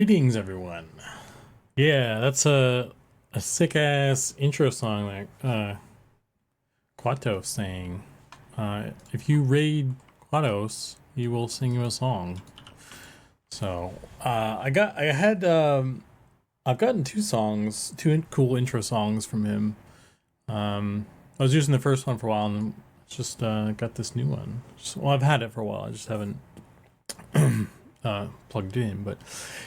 Greetings, everyone. Yeah, that's a sick ass intro song that Quatos sang. If you raid Quatos, he will sing you a song. So I've gotten two cool intro songs from him. I was using the first one for a while and just got this new one. Well, I've had it for a while. I just haven't plugged in, but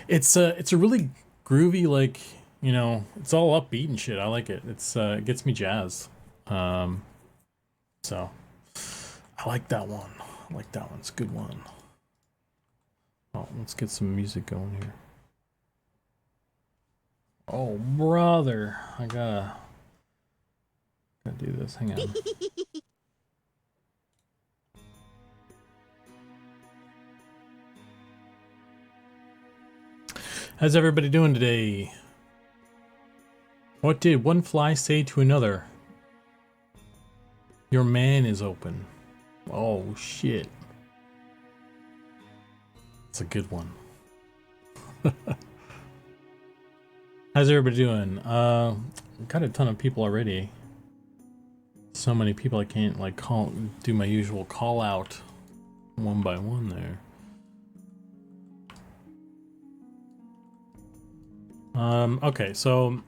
it's a really groovy, like, it's all upbeat and shit. I like it. It gets me jazzed. So I like that one. I like that one. It's a good one. Oh, let's get some music going here. Oh, brother, I gotta do this. Hang on. How's everybody doing today? What did one fly say to another? Your man is open. Oh shit. It's a good one. How's everybody doing? Got a ton of people already. So many people I can't like do my usual call out one by one there. Okay, so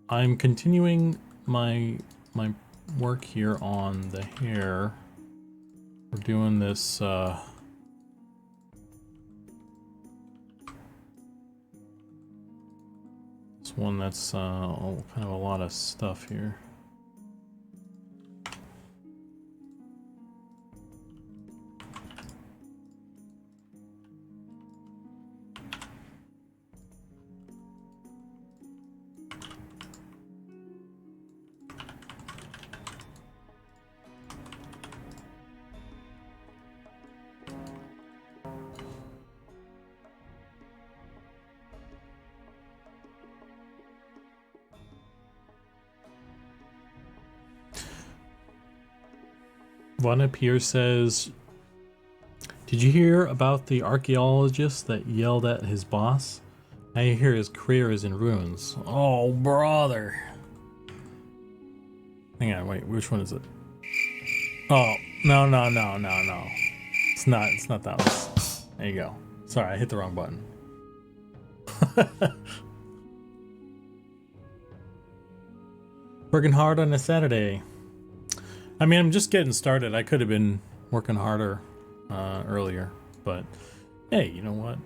I'm continuing my work here on the hair. We're doing this this one that's kind of a lot of stuff here. Vana Pierce says, did you hear about the archaeologist that yelled at his boss? I hear his career is in ruins. Oh, brother. Hang on, wait, which one is it? Oh, no. It's not that one. There you go. Sorry, I hit the wrong button. Working hard on a Saturday. I mean, I'm just getting started. I could have been working harder earlier, but hey, you know what?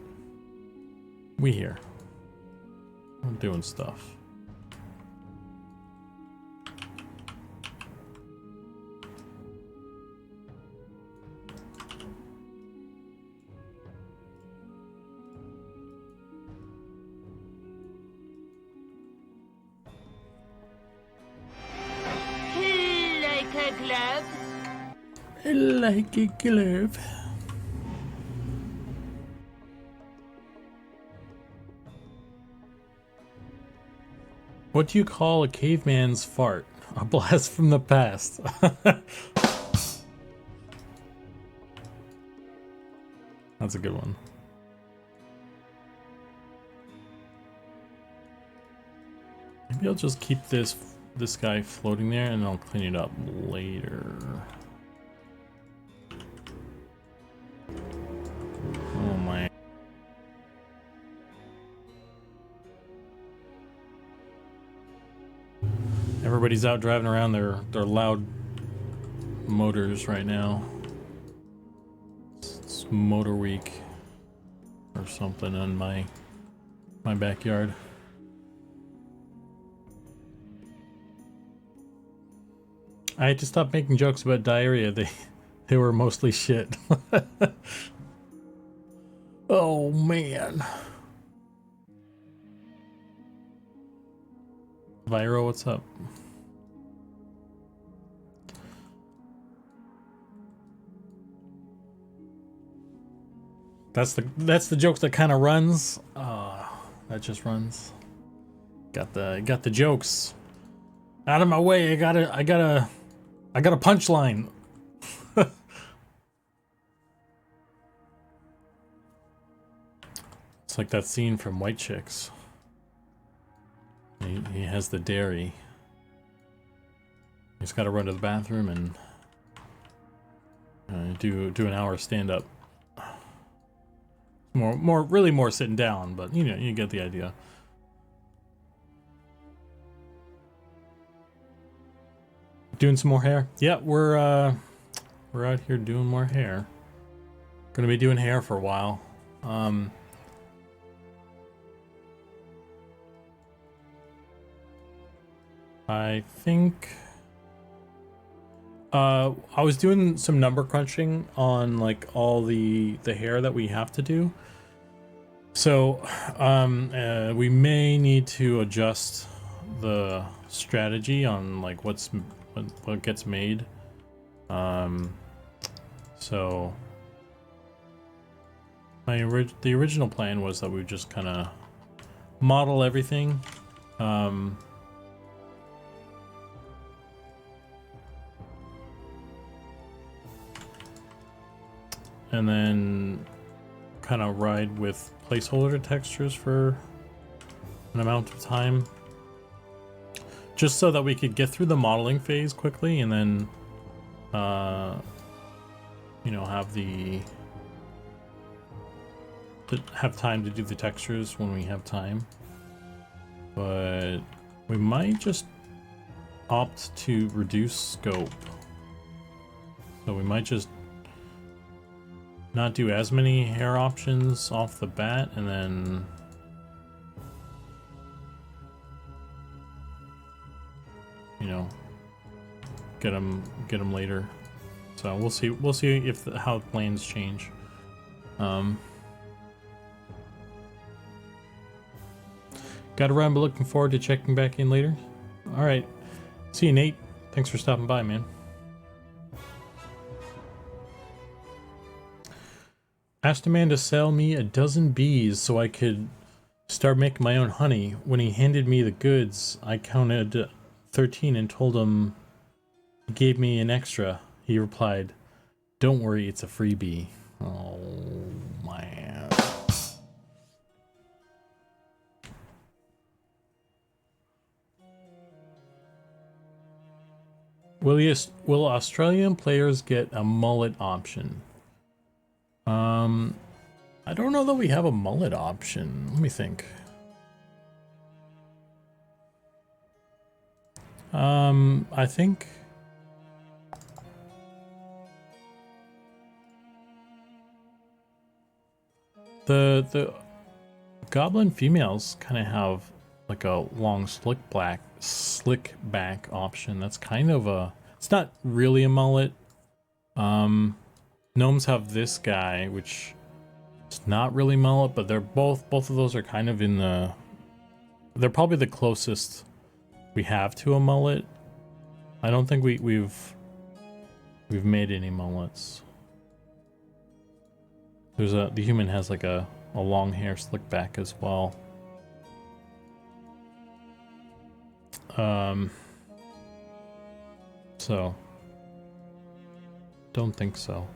We here. I'm doing stuff. Like a glove. What do you call a caveman's fart? A blast from the past. That's a good one. Maybe I'll just keep this guy floating there and I'll clean it up later. Oh my. Everybody's out driving around their loud motors right now. It's motor week or something in my backyard. I had to stop making jokes about diarrhea. They were mostly shit. Oh man. Viro, what's up? That's the joke that kind of runs. That just runs. Got the jokes out of my way. I got a punchline. It's like that scene from White Chicks. He has the dairy. He's got to run to the bathroom and do an hour stand up. Really more sitting down, but you know, you get the idea. Doing some more hair. Yeah, we're out here doing more hair. Gonna be doing hair for a while. I think I was doing some number crunching on like all the hair that we have to do. So we may need to adjust the strategy on like what gets made. So the original plan was that we would just kind of model everything. And then kind of ride with placeholder textures for an amount of time, just so that we could get through the modeling phase quickly, and then you know, have time to do the textures when we have time. But we might just opt to reduce scope, so we might just not do as many hair options off the bat, and then you know, get them later. So we'll see if how plans change. Gotta run, but looking forward to checking back in later. All right, see you, Nate. Thanks for stopping by, man. Asked a man to sell me a dozen bees so I could start making my own honey. When he handed me the goods, I counted 13 and told him he gave me an extra. He replied, "Don't worry, it's a freebie." Oh, man. Will Australian players get a mullet option? I don't know that we have a mullet option. Let me think. I think the goblin females kind of have like a long slick back option. That's kind of it's not really a mullet. Gnomes have this guy, which is not really mullet, but they're both of those are kind of in they're probably the closest we have to a mullet. I don't think we've made any mullets. The human has like a long hair slick back as well. So don't think so.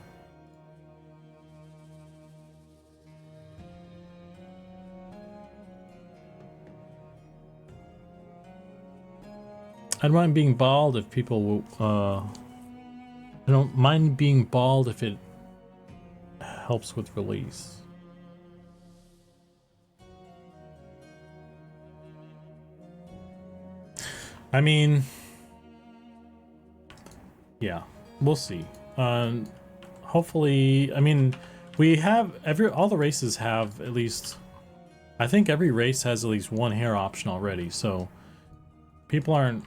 I don't mind being bald if people I don't mind being bald if it helps with release. I mean, yeah, we'll see. Hopefully, I mean, we have all the races have at least, I think every race has at least one hair option already, so people aren't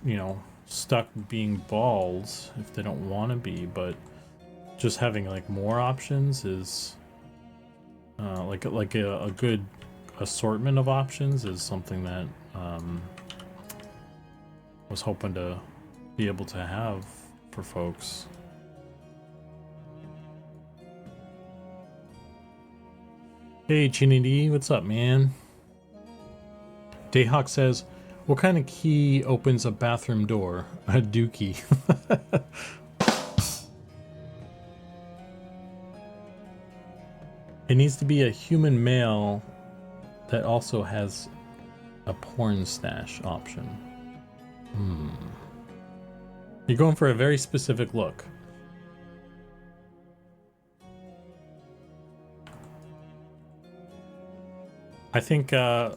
you know, stuck being bald if they don't want to be, but just having like more options is like a good assortment of options is something that was hoping to be able to have for folks. Hey Chinity, what's up, man? Dayhawk says, what kind of key opens a bathroom door? A dookie. It needs to be a human male that also has a porn stash option. You're going for a very specific look. I think, I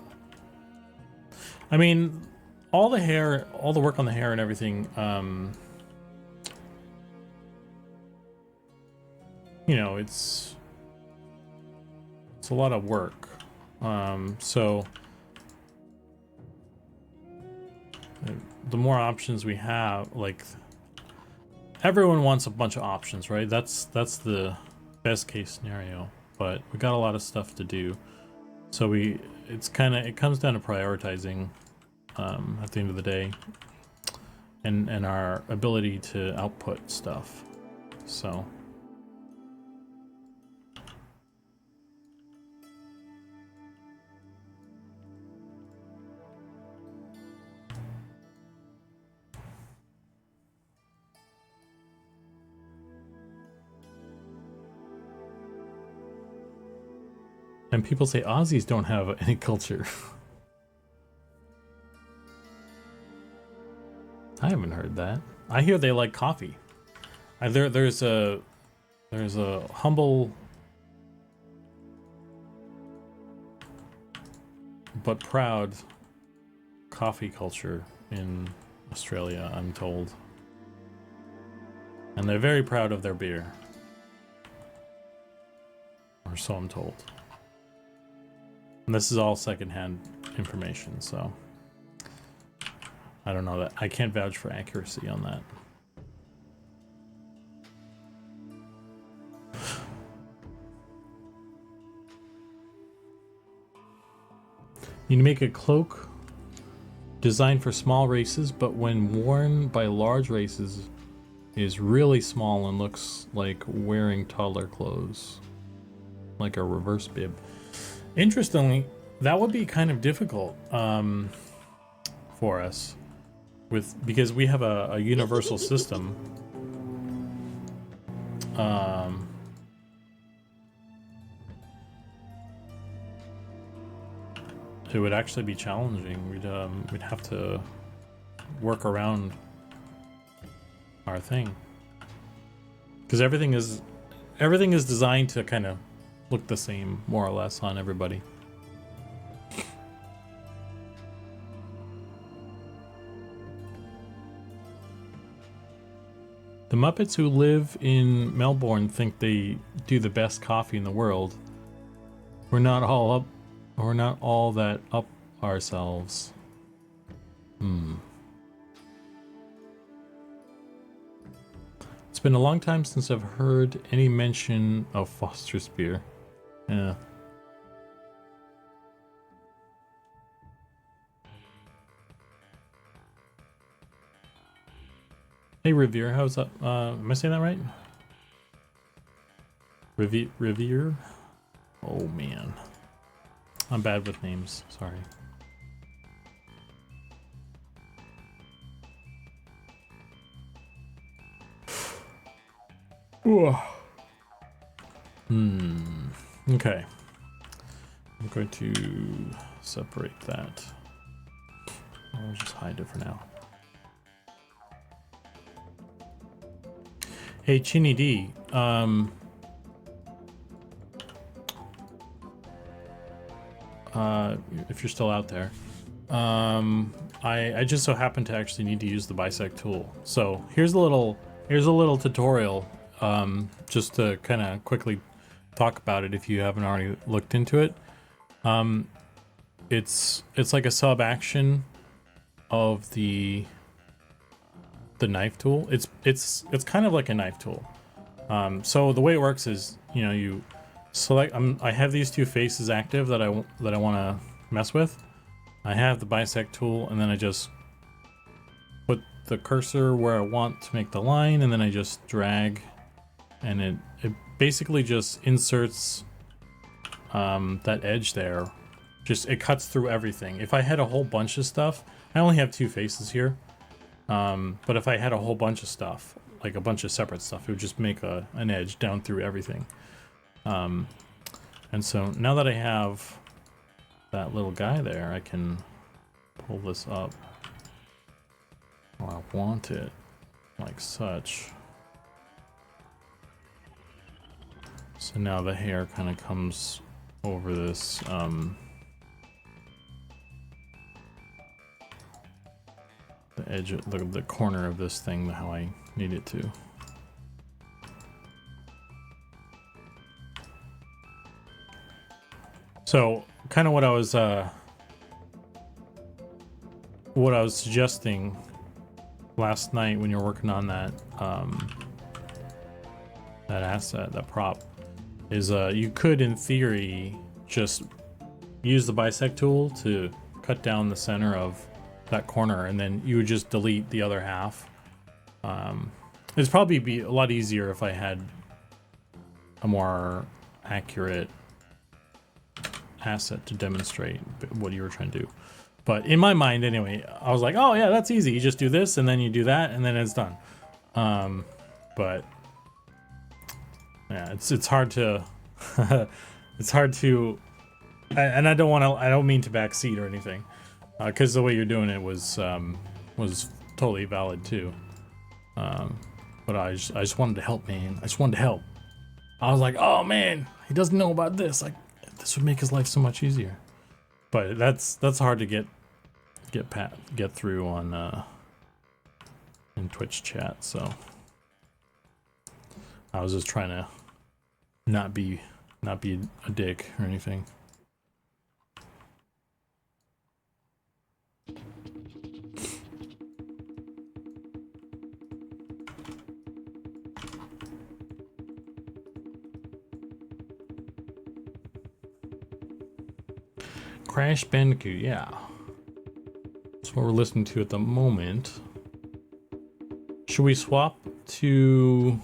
mean, all the hair, all the work on the hair and everything, you know, it's a lot of work. So the more options we have, like, everyone wants a bunch of options, right? That's the best case scenario, but we got a lot of stuff to do. So it comes down to prioritizing at the end of the day, and our ability to output stuff. So and people say Aussies don't have any culture. I haven't heard that. I hear they like coffee. There's a humble but proud coffee culture in Australia, I'm told. And they're very proud of their beer. Or so I'm told. And this is all secondhand information, so I don't know that. I can't vouch for accuracy on that. You make a cloak designed for small races, but when worn by large races is really small and looks like wearing toddler clothes. Like a reverse bib. Interestingly, that would be kind of difficult for us because we have a universal system. It would actually be challenging. We'd have to work around our thing, because everything is designed to kind of look the same, more or less, on everybody. The Muppets who live in Melbourne think they do the best coffee in the world. We're not all that up ourselves. It's been a long time since I've heard any mention of Foster's beer. Yeah. Hey Revere, how's that? Am I saying that right? Revere? Oh man. I'm bad with names, sorry. Okay. I'm going to separate that. I'll just hide it for now. Hey, Chinny D. If you're still out there, I just so happen to actually need to use the bisect tool. So here's a little tutorial, just to kind of quickly talk about it if you haven't already looked into it. It's like a sub action of the knife tool. It's kind of like a knife tool. So the way it works is, you know, you select. I have these two faces active that I want to mess with. I have the bisect tool, and then I just put the cursor where I want to make the line, and then I just drag, and it basically just inserts that edge there. It cuts through everything. If I had a whole bunch of stuff, I only have two faces here. But if I had a whole bunch of stuff, like a bunch of separate stuff, it would just make an edge down through everything. And And so now that I have that little guy there, I can pull this up. Well, I want it like such. So now the hair kind of comes over this the edge of the corner of this thing how I need it to. So kind of what I was suggesting last night when you were working on that that asset, that prop, is you could in theory just use the bisect tool to cut down the center of that corner, and then you would just delete the other half. It'd probably be a lot easier if I had a more accurate asset to demonstrate what you were trying to do. But in my mind anyway, I was like, oh yeah, that's easy. You just do this and then you do that and then it's done. But yeah, it's hard to it's hard to, and I don't mean to backseat or anything, because the way you're doing it was totally valid too. But I just wanted to help, man. I just wanted to help. I was like, oh man, he doesn't know about this. Like, this would make his life so much easier. But that's hard to get through on in Twitch chat. So I was just trying to not be a dick or anything. Crash Bandicoot, yeah. That's what we're listening to at the moment. Should we swap to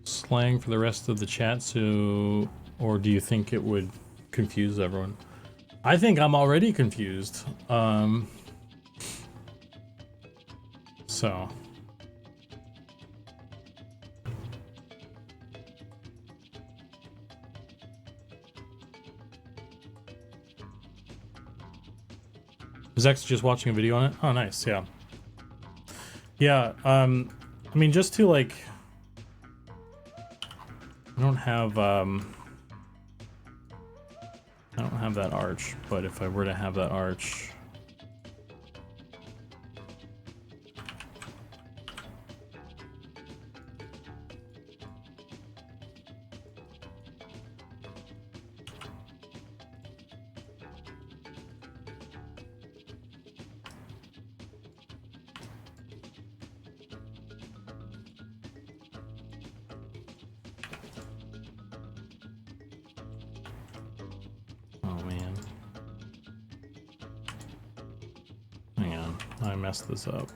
slang for the rest of the chat, or do you think it would confuse everyone? I think I'm already confused. So is X just watching a video on it? Oh, nice. Yeah. Yeah. I mean, just to like, I don't have that arch, but if I were to have that arch, I messed this up.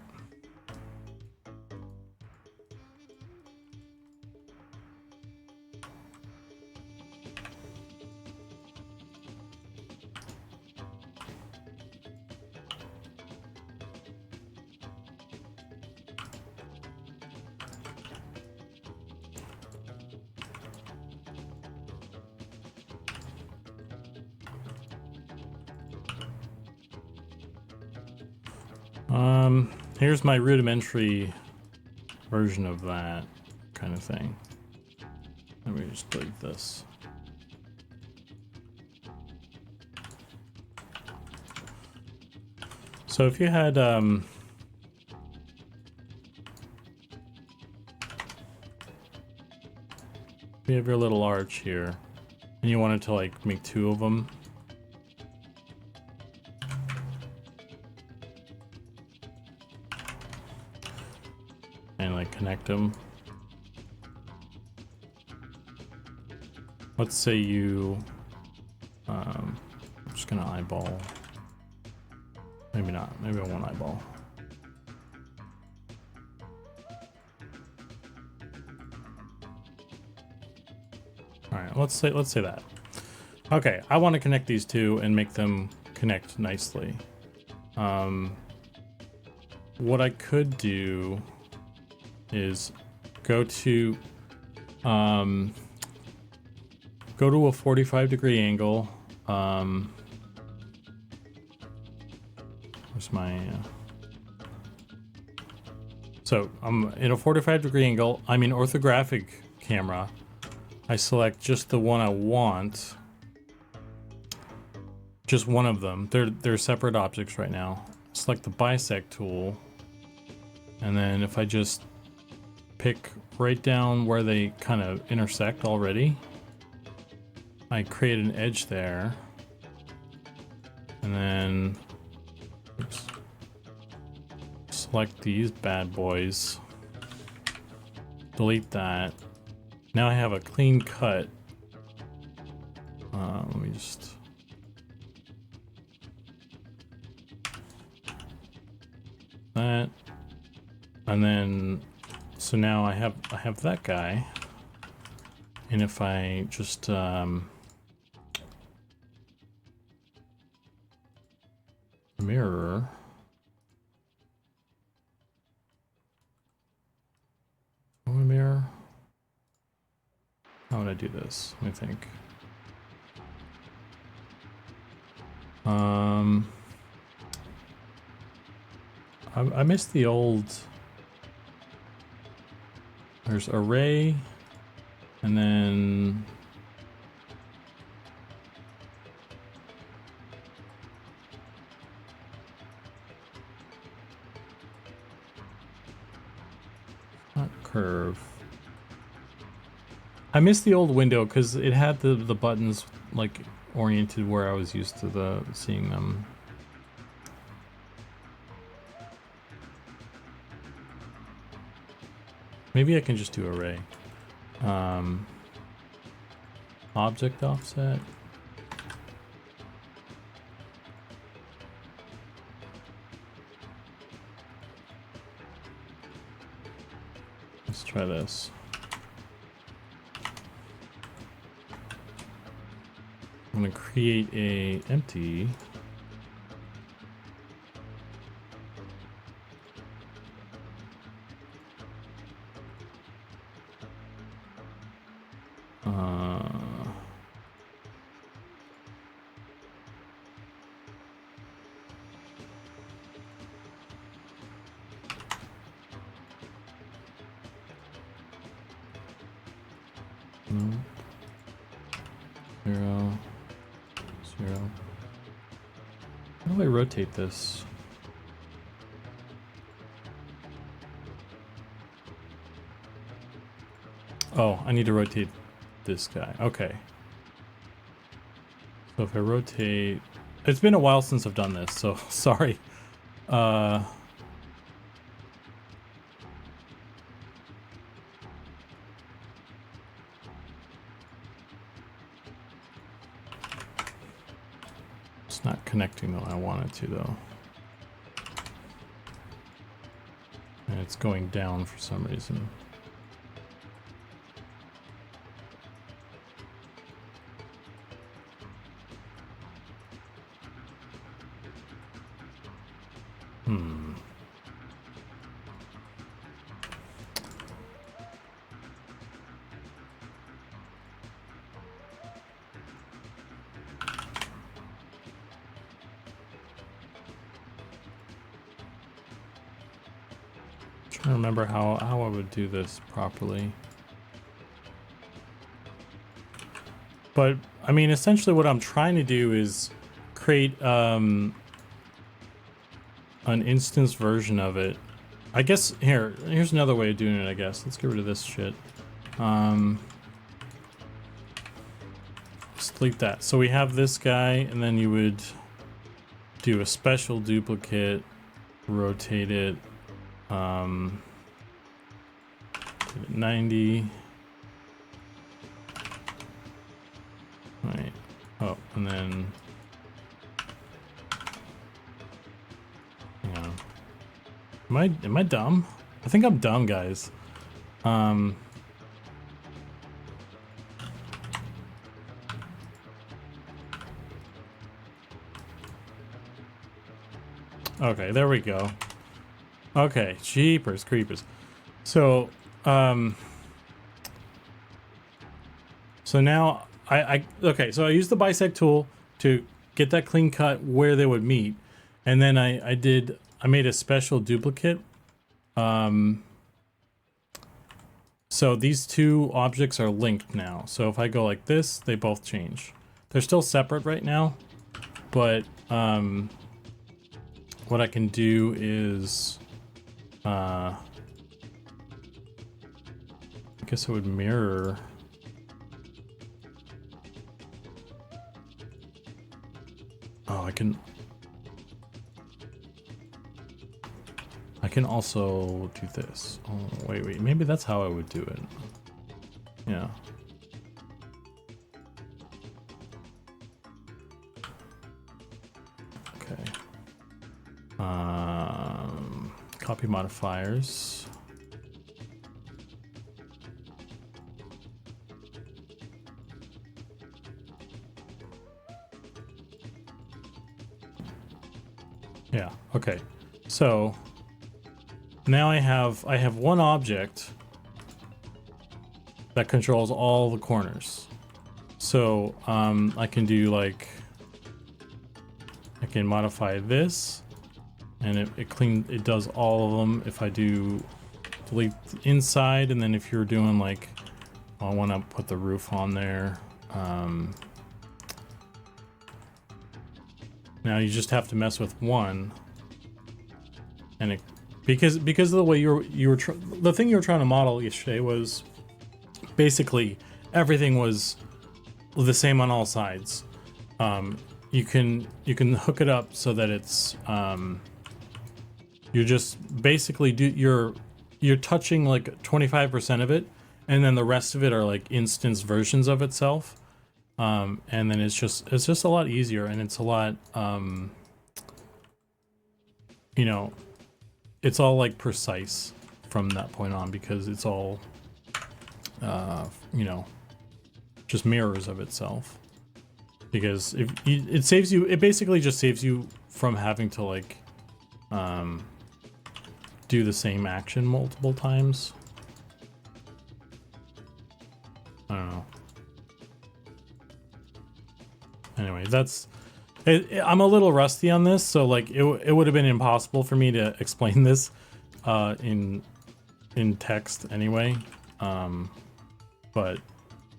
Here's my rudimentary version of that kind of thing. Let me just delete this. So if you had you have your little arch here and you wanted to like make two of them, connect them. Let's say you I'm just gonna eyeball, maybe not, maybe I won't eyeball. All right, let's say that. Okay, I want to connect these two and make them connect nicely. What I could do is go to go to a 45-degree angle. Where's my... So I'm in a 45-degree angle. I'm in orthographic camera. I select just the one I want. Just one of them. They're separate objects right now. Select the bisect tool. And then if I just pick right down where they kind of intersect already, I create an edge there. And then oops, select these bad boys. Delete that. Now I have a clean cut. Let me just... that. And then, so now I have that guy. And if I just, mirror. Mirror. How would I do this? Let me think. I missed the old. There's array, and then not curve. I missed the old window because it had the buttons like oriented where I was used to seeing them. Maybe I can just do array. Object offset. Let's try this. I'm gonna create a empty. Zero. How do I rotate this? Oh, I need to rotate this guy. Okay. So if I rotate... It's been a while since I've done this, so sorry. It's not connecting the way I want it to, though. And it's going down for some reason. I remember how I would do this properly. But I mean, essentially what I'm trying to do is create an instance version of it. I guess here's another way of doing it, I guess. Let's get rid of this shit. Just delete that. So we have this guy, and then you would do a special duplicate, rotate it 90. Right. Oh, and then hang on. Am I dumb? I think I'm dumb, guys. Okay, there we go. Okay, jeepers creepers. So, so now okay, so I used the bisect tool to get that clean cut where they would meet, and then I made a special duplicate. So these two objects are linked now. So if I go like this, they both change. They're still separate right now, but what I can do is, I guess it would mirror. Oh, I can also do this. Oh, wait, maybe that's how I would do it. Yeah. Okay. Copy modifiers. Yeah, okay. So now I have one object that controls all the corners. So I can do like, I can modify this, and it does all of them. If I do delete the inside, and then if you're doing like, I want to put the roof on there. Now you just have to mess with one, and it, because of the way the thing you were trying to model yesterday was basically everything was the same on all sides. You can hook it up so that it's you're just basically you're touching like 25% of it, and then the rest of it are like instance versions of itself. And then it's just a lot easier, and it's a lot you know, it's all like precise from that point on, because it's all you know, just mirrors of itself. Because it basically just saves you from having to like do the same action multiple times. I don't know. Anyway, that's I'm a little rusty on this, so like it would have been impossible for me to explain this in text anyway. But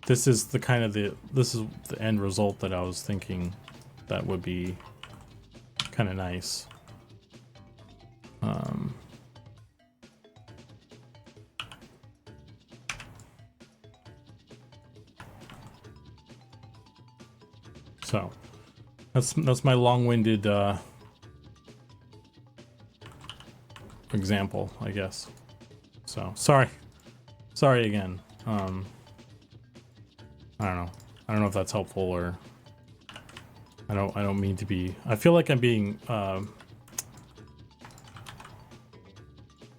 this is the kind of this is the end result that I was thinking that would be kind of nice. So that's my long-winded example, I guess. So sorry again. I don't know if that's helpful, or I don't mean to be. I feel like I'm being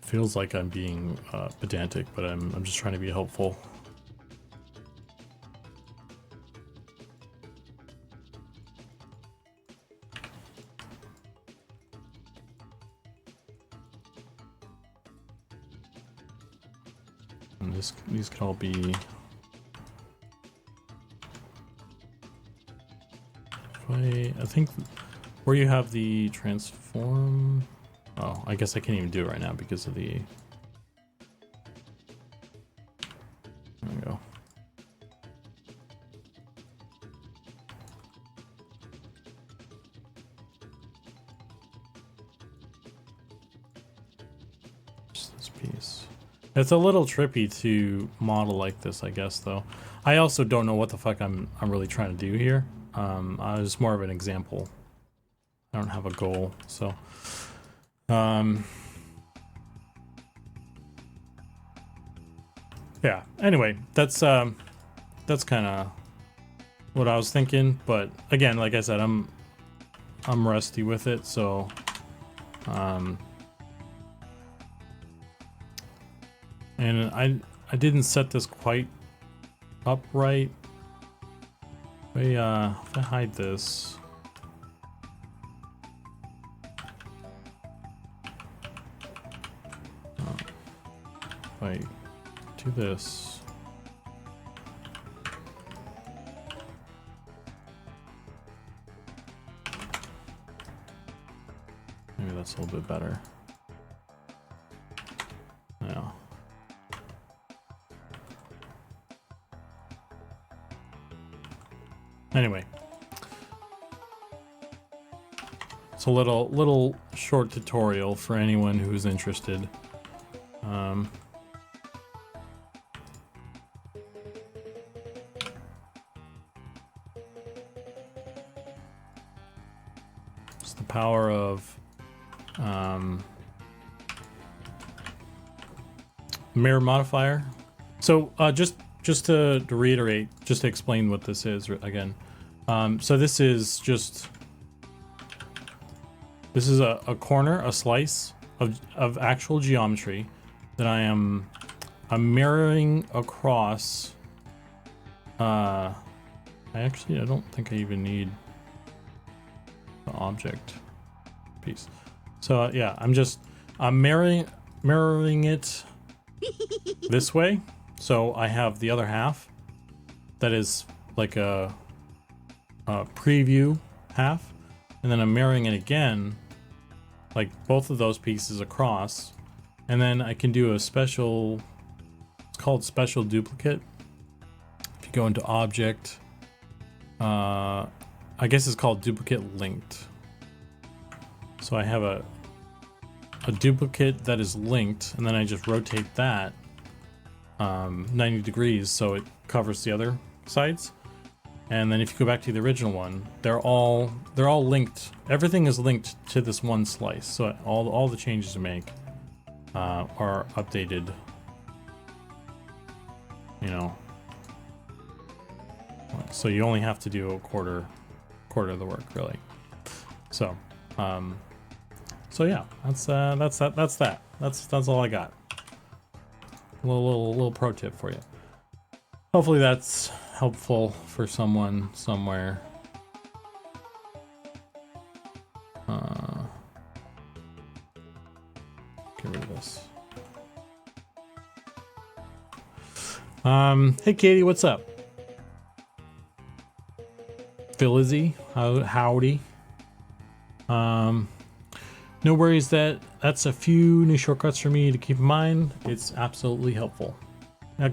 feels like I'm being pedantic, but I'm just trying to be helpful. And these could all be. I think where you have the transform. Oh, I guess I can't even do it right now because of the. There we go. Just this piece. It's a little trippy to model like this, I guess, though. I also don't know what the fuck I'm really trying to do here. It's more of an example. I don't have a goal, so. Yeah. Anyway, that's kind of what I was thinking. But again, like I said, I'm rusty with it, so. And I didn't set this quite up right. If I hide this. If I do this. that's a little bit better. Yeah. Anyway. It's a little short tutorial for anyone who's interested. It's the power of mirror modifier. So just to reiterate, just to explain what this is again. So this is just a corner, a slice of actual geometry that I'm mirroring across. I don't think I even need the object piece. So yeah, I'm mirroring it this way. So I have the other half that is like a preview half, and then I'm mirroring it again, like both of those pieces across, and then I can do a special, it's called special duplicate. If you go into object, I guess it's called duplicate linked. So I have a duplicate that is linked, and then I just rotate that 90 degrees so it covers the other sides. And then if you go back to the original one, they're all linked. Everything is linked to this one slice. So all the changes you make are updated. You know. So you only have to do a quarter of the work, really. So yeah, that's that. That's all I got. A little pro tip for you. Hopefully that's helpful for someone somewhere. Get rid of this. Hey Katie, what's up? Philizzy, howdy. No worries, that's a few new shortcuts for me to keep in mind. It's absolutely helpful.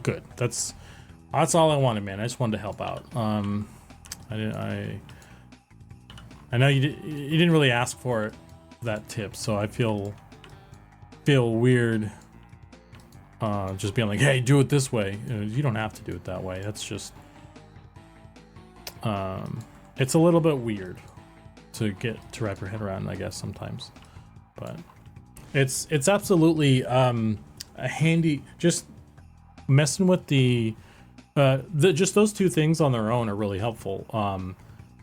Good. That's all I wanted, man. I just wanted to help out. I know you didn't really ask for it, that tip, so I feel weird just being like, hey, do it this way. You don't have to do it that way. That's just it's a little bit weird to wrap your head around, I guess, sometimes. But it's absolutely a handy, just messing with just those two things on their own are really helpful.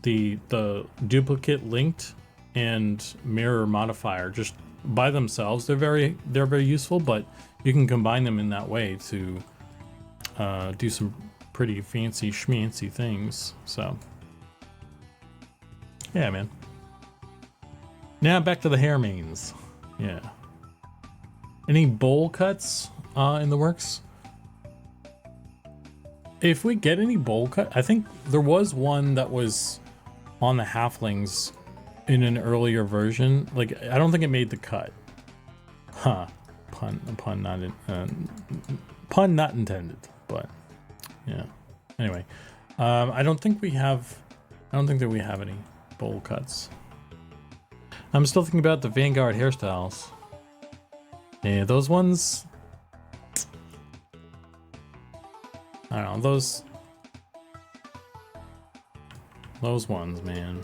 The duplicate linked and mirror modifier, just by themselves, they're very useful, but you can combine them in that way to do some pretty fancy schmancy things. So yeah, man. Now back to the hair mains. Yeah. Any bowl cuts in the works? If we get any bowl cut, I think there was one that was on the halflings in an earlier version. Like, I don't think it made the cut. Huh. Pun not intended, but yeah. Anyway, I don't think that we have any bowl cuts. I'm still thinking about the Vanguard hairstyles. Yeah, those ones, I don't know, those ones, man.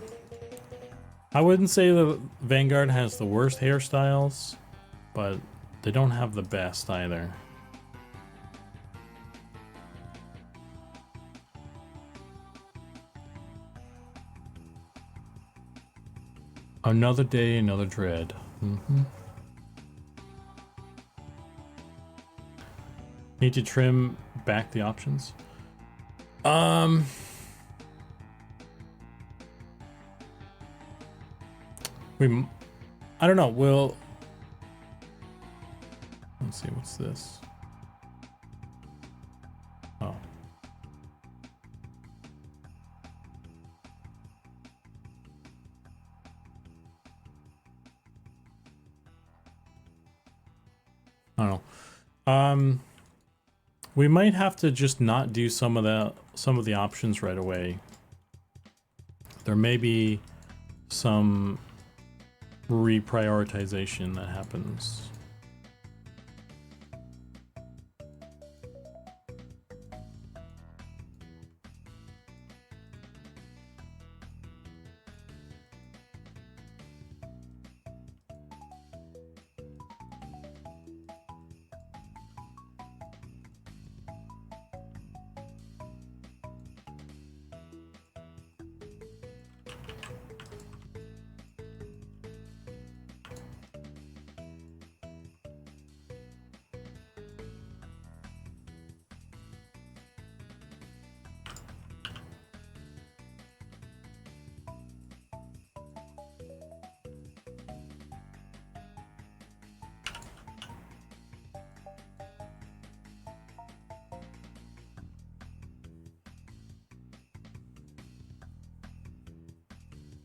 I wouldn't say the Vanguard has the worst hairstyles, but they don't have the best either. Another day, another dread. Need to trim back the options. I don't know. Let's see, what's this? Oh. I don't know. We might have to just not do some of the options right away. There may be some reprioritization that happens.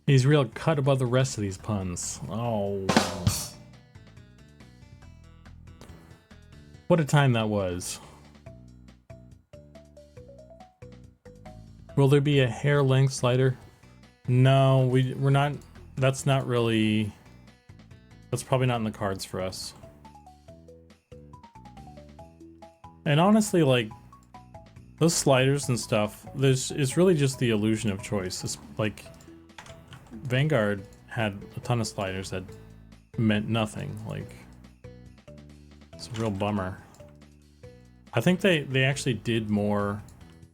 He's real cut above the rest of these puns. Oh, wow. What a time that was. Will there be a hair length slider? No, we're not. That's not really. That's probably not in the cards for us. And honestly, like those sliders and stuff, it's really just the illusion of choice. It's like Vanguard had a ton of sliders that meant nothing. Like, it's a real bummer. I think they actually did more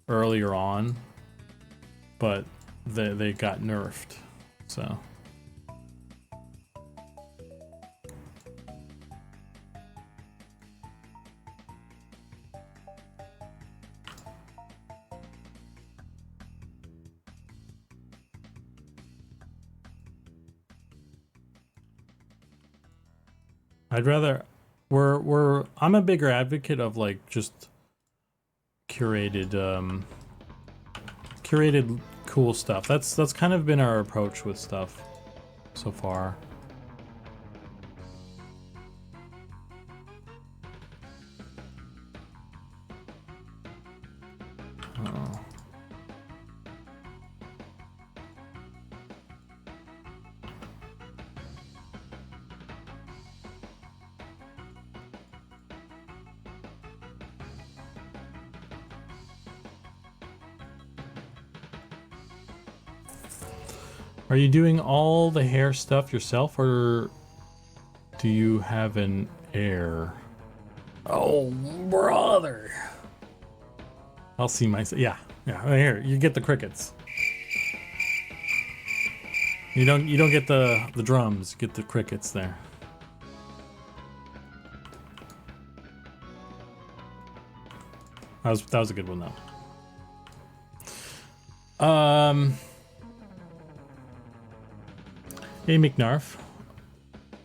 earlier on, but they got nerfed. So I'd rather I'm a bigger advocate of like just curated cool stuff. That's kind of been our approach with stuff so far. Oh. Are you doing all the hair stuff yourself, or do you have an heir? Oh, brother. I'll see myself. Yeah. Here, you get the crickets. You don't get the drums. You get the crickets there. That was a good one though. Hey McNarf,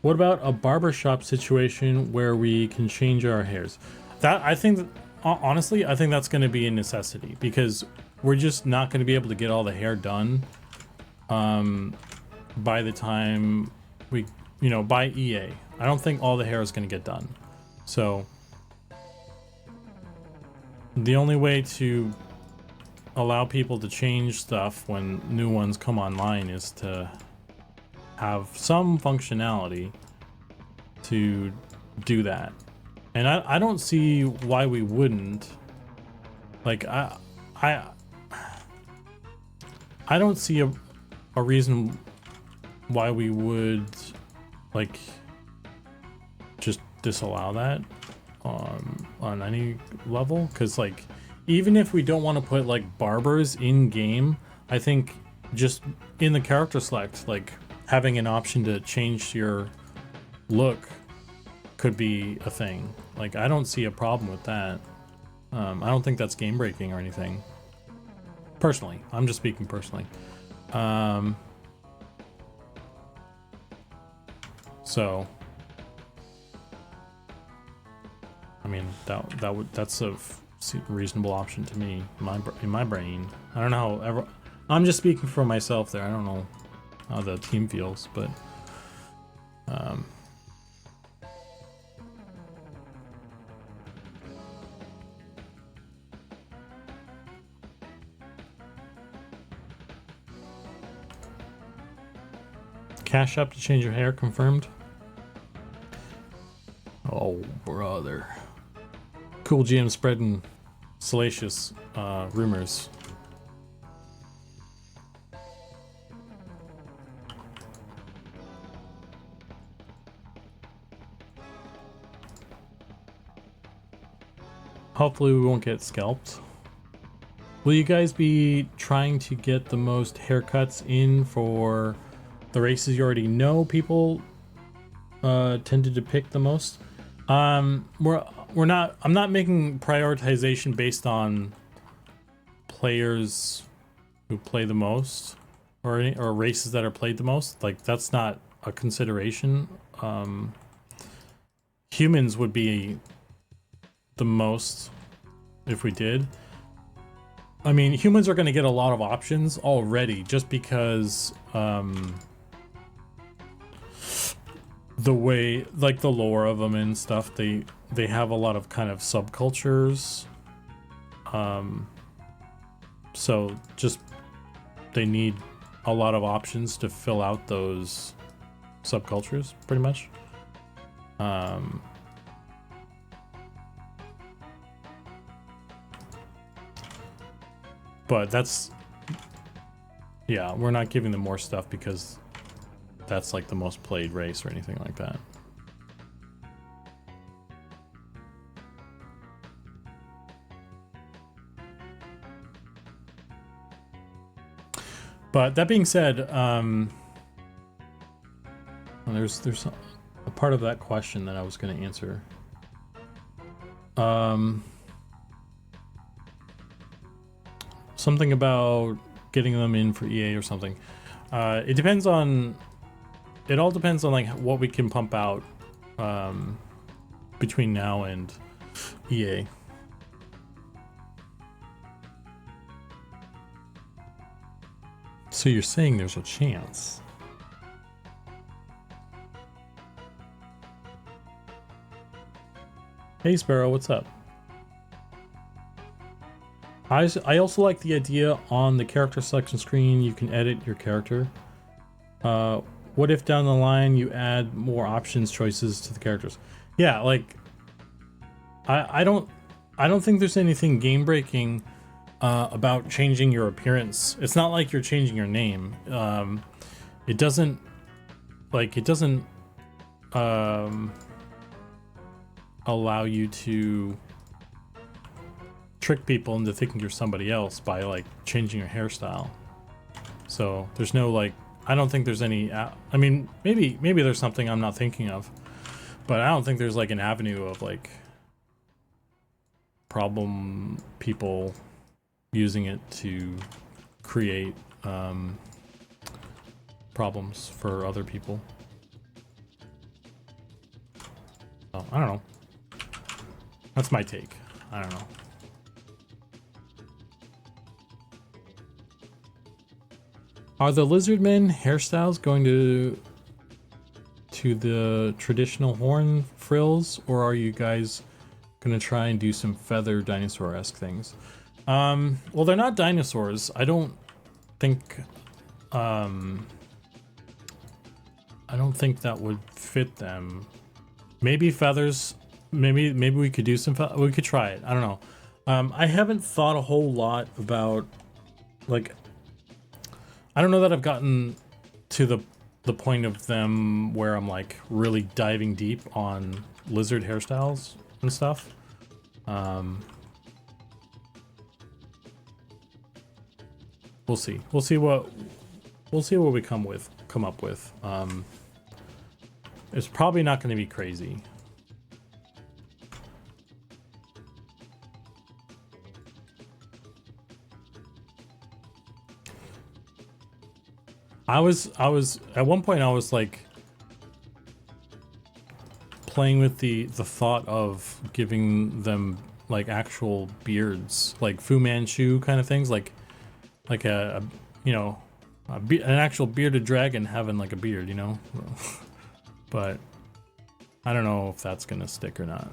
what about a barbershop situation where we can change our hairs? I think, honestly, I think that's going to be a necessity because we're just not going to be able to get all the hair done by the time we, by EA. I don't think all the hair is going to get done. So the only way to allow people to change stuff when new ones come online is to have some functionality to do that. And I don't see why we wouldn't. Like I don't see a reason why we would like just disallow that on any level, because like even if we don't want to put like barbers in game, I think just in the character select, like having an option to change your look could be a thing. Like I don't see a problem with that. I don't think that's game breaking or anything. Personally, I'm just speaking personally. So I mean that's a reasonable option to me in my brain. I don't know how I'm just speaking for myself there. I don't know how the team feels, but Cash up to change your hair confirmed. Oh, brother. Cool GM spreading salacious rumors. Hopefully we won't get scalped. Will you guys be trying to get the most haircuts in for the races you already know people tended to pick the most? I'm not making prioritization based on players who play the most or races that are played the most. Like, that's not a consideration. Humans would be the most if we did. I mean, humans are going to get a lot of options already just because the way, like, the lore of them and stuff, they have a lot of kind of subcultures. So just they need a lot of options to fill out those subcultures, pretty much. But that's, yeah, we're not giving them more stuff because that's like the most played race or anything like that. But that being said, there's a part of that question that I was going to answer. Something about getting them in for EA or something. It depends on. It all depends on like what we can pump out between now and EA. So you're saying there's a chance? Hey Sparrow, what's up? I also like the idea on the character selection screen you can edit your character. What if down the line you add more options choices to the characters? Yeah, like I don't think there's anything game breaking about changing your appearance. It's not like you're changing your name. It doesn't allow you to trick people into thinking you're somebody else by like changing your hairstyle. So there's no like, I don't think there's any, I mean, maybe there's something I'm not thinking of, but I don't think there's like an avenue of like problem people using it to create problems for other people. So, I don't know. That's my take. I don't know. Are the lizardmen hairstyles going to the traditional horn frills, or are you guys gonna try and do some feather dinosaur-esque things? Well, they're not dinosaurs. I don't think that would fit them. Maybe feathers. Maybe we could do some. We could try it. I don't know. I haven't thought a whole lot about like. I don't know that I've gotten to the point of them where I'm like really diving deep on lizard hairstyles and stuff. We'll see. We'll see what we come up with. It's probably not going to be crazy. I was at one point I was like playing with the thought of giving them like actual beards, like Fu Manchu kind of things, like a you know, an actual bearded dragon having like a beard, you know. But I don't know if that's gonna stick or not.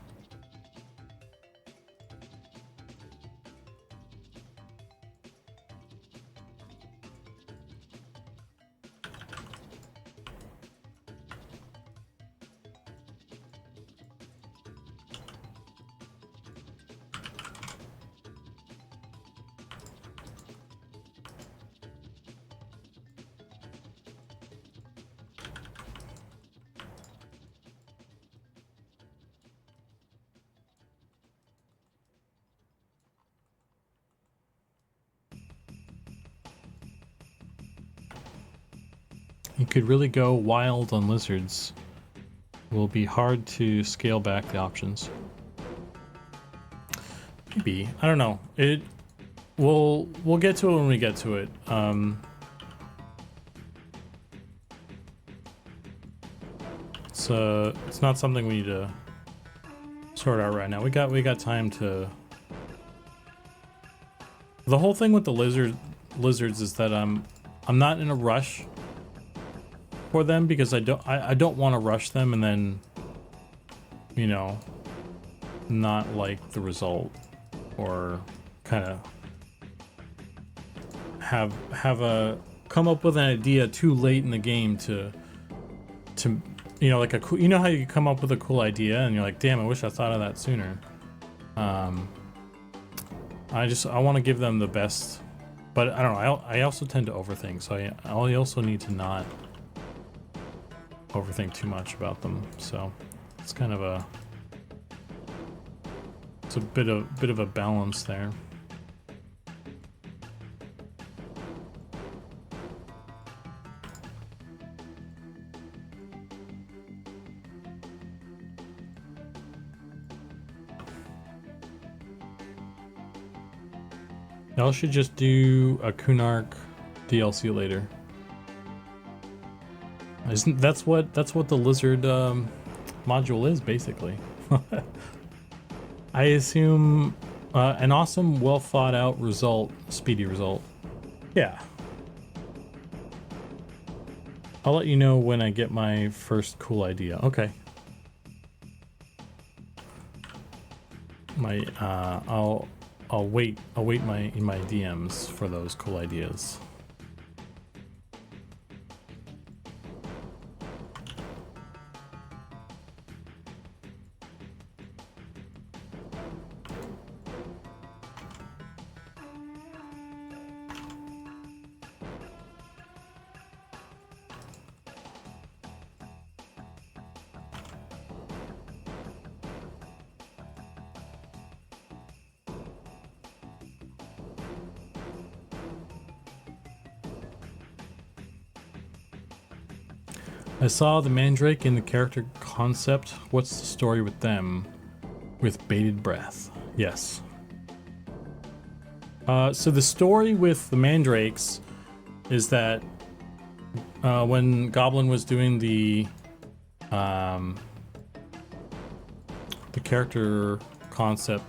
You could really go wild on lizards. It will be hard to scale back the options. Maybe. I don't know. We'll get to it when we get to it. It's not something we need to sort out right now. We got time to. The whole thing with the lizards is that I'm not in a rush for them, because I don't want to rush them and then, you know, not like the result, or kind of have come up with an idea too late in the game to you know, like you know how you come up with a cool idea and you're like, damn, I wish I thought of that sooner. I want to give them the best, but I don't know. I also tend to overthink, so I also need to not overthink too much about them. So it's kind of it's a bit of a balance there. Y'all should just do a Kunark DLC later. That's what the lizard module is, basically. I assume an awesome, well thought out result, speedy result. Yeah. I'll let you know when I get my first cool idea. Okay. I'll wait in my DMs for those cool ideas. I saw the Mandrake in the character concept. What's the story with them? With bated breath. Yes. So the story with the Mandrakes is that when Goblin was doing the character concept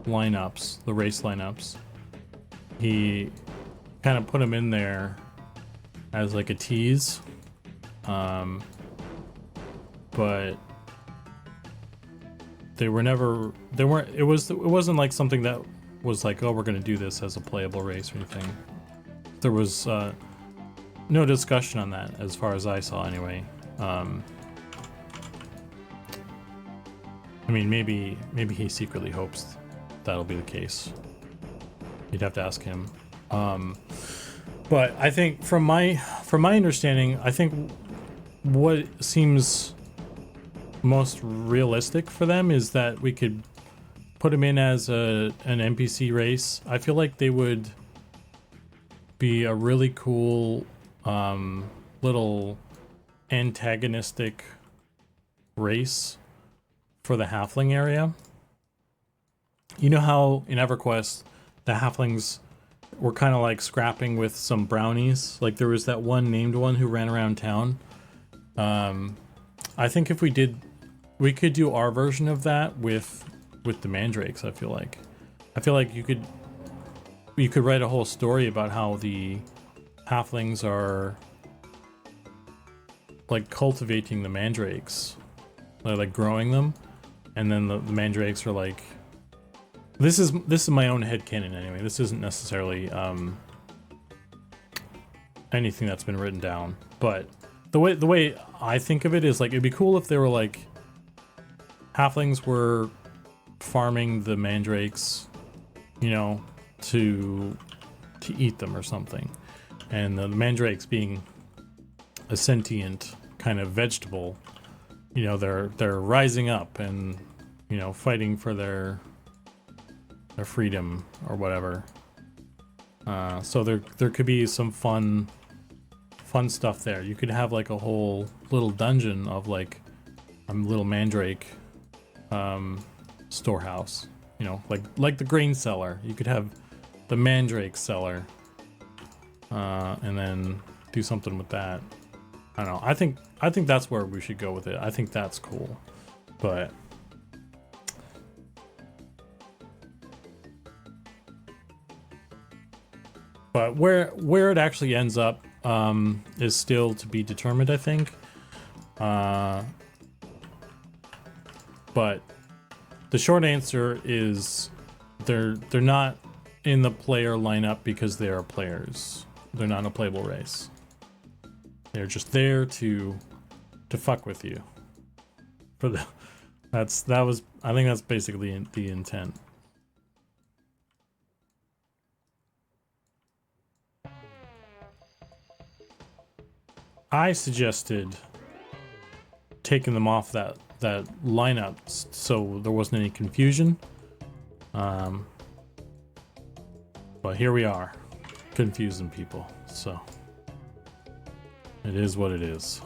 lineups, the race lineups, he kind of put them in there as like a tease. But it wasn't like something that was like, oh, we're gonna do this as a playable race or anything. There was no discussion on that as far as I saw anyway. I mean, maybe he secretly hopes that'll be the case. You'd have to ask him. But I think from my understanding, I think what seems most realistic for them is that we could put them in as an NPC race. I feel like they would be a really cool little antagonistic race for the halfling area. You know how in EverQuest the halflings were kind of like scrapping with some brownies? Like there was that one named one who ran around town. I think if we could do our version of that with the Mandrakes. I feel like you could write a whole story about how the halflings are like cultivating the Mandrakes. They're like growing them, and then the Mandrakes are like, this is my own headcanon anyway. This isn't necessarily anything that's been written down, but the way I think of it is like, it'd be cool if they were like halflings were farming the Mandrakes, you know, to eat them or something, and the Mandrakes being a sentient kind of vegetable, you know, they're rising up and, you know, fighting for their freedom or whatever. So there could be some fun fun stuff there. You could have like a whole little dungeon of like a little mandrake storehouse, you know, like the grain cellar. You could have the mandrake cellar, and then do something with that. I don't know. I think that's where we should go with it. I think that's cool, but where it actually ends up is still to be determined, I think. But the short answer is they're not in the player lineup because they are players. They're not a playable race. They're just there to fuck with you. For the I think that's basically the intent. I suggested taking them off that lineup so there wasn't any confusion. But here we are, confusing people. So it is what it is.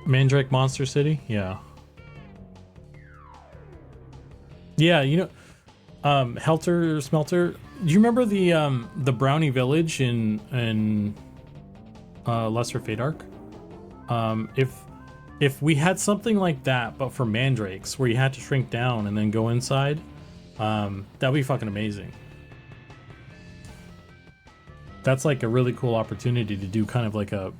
Mandrake Monster City? Yeah. Yeah, you know, Helter Smelter. Do you remember the Brownie Village in Lesser Fate Arc? If we had something like that, but for mandrakes, where you had to shrink down and then go inside, that'd be fucking amazing. That's like a really cool opportunity to do kind of like a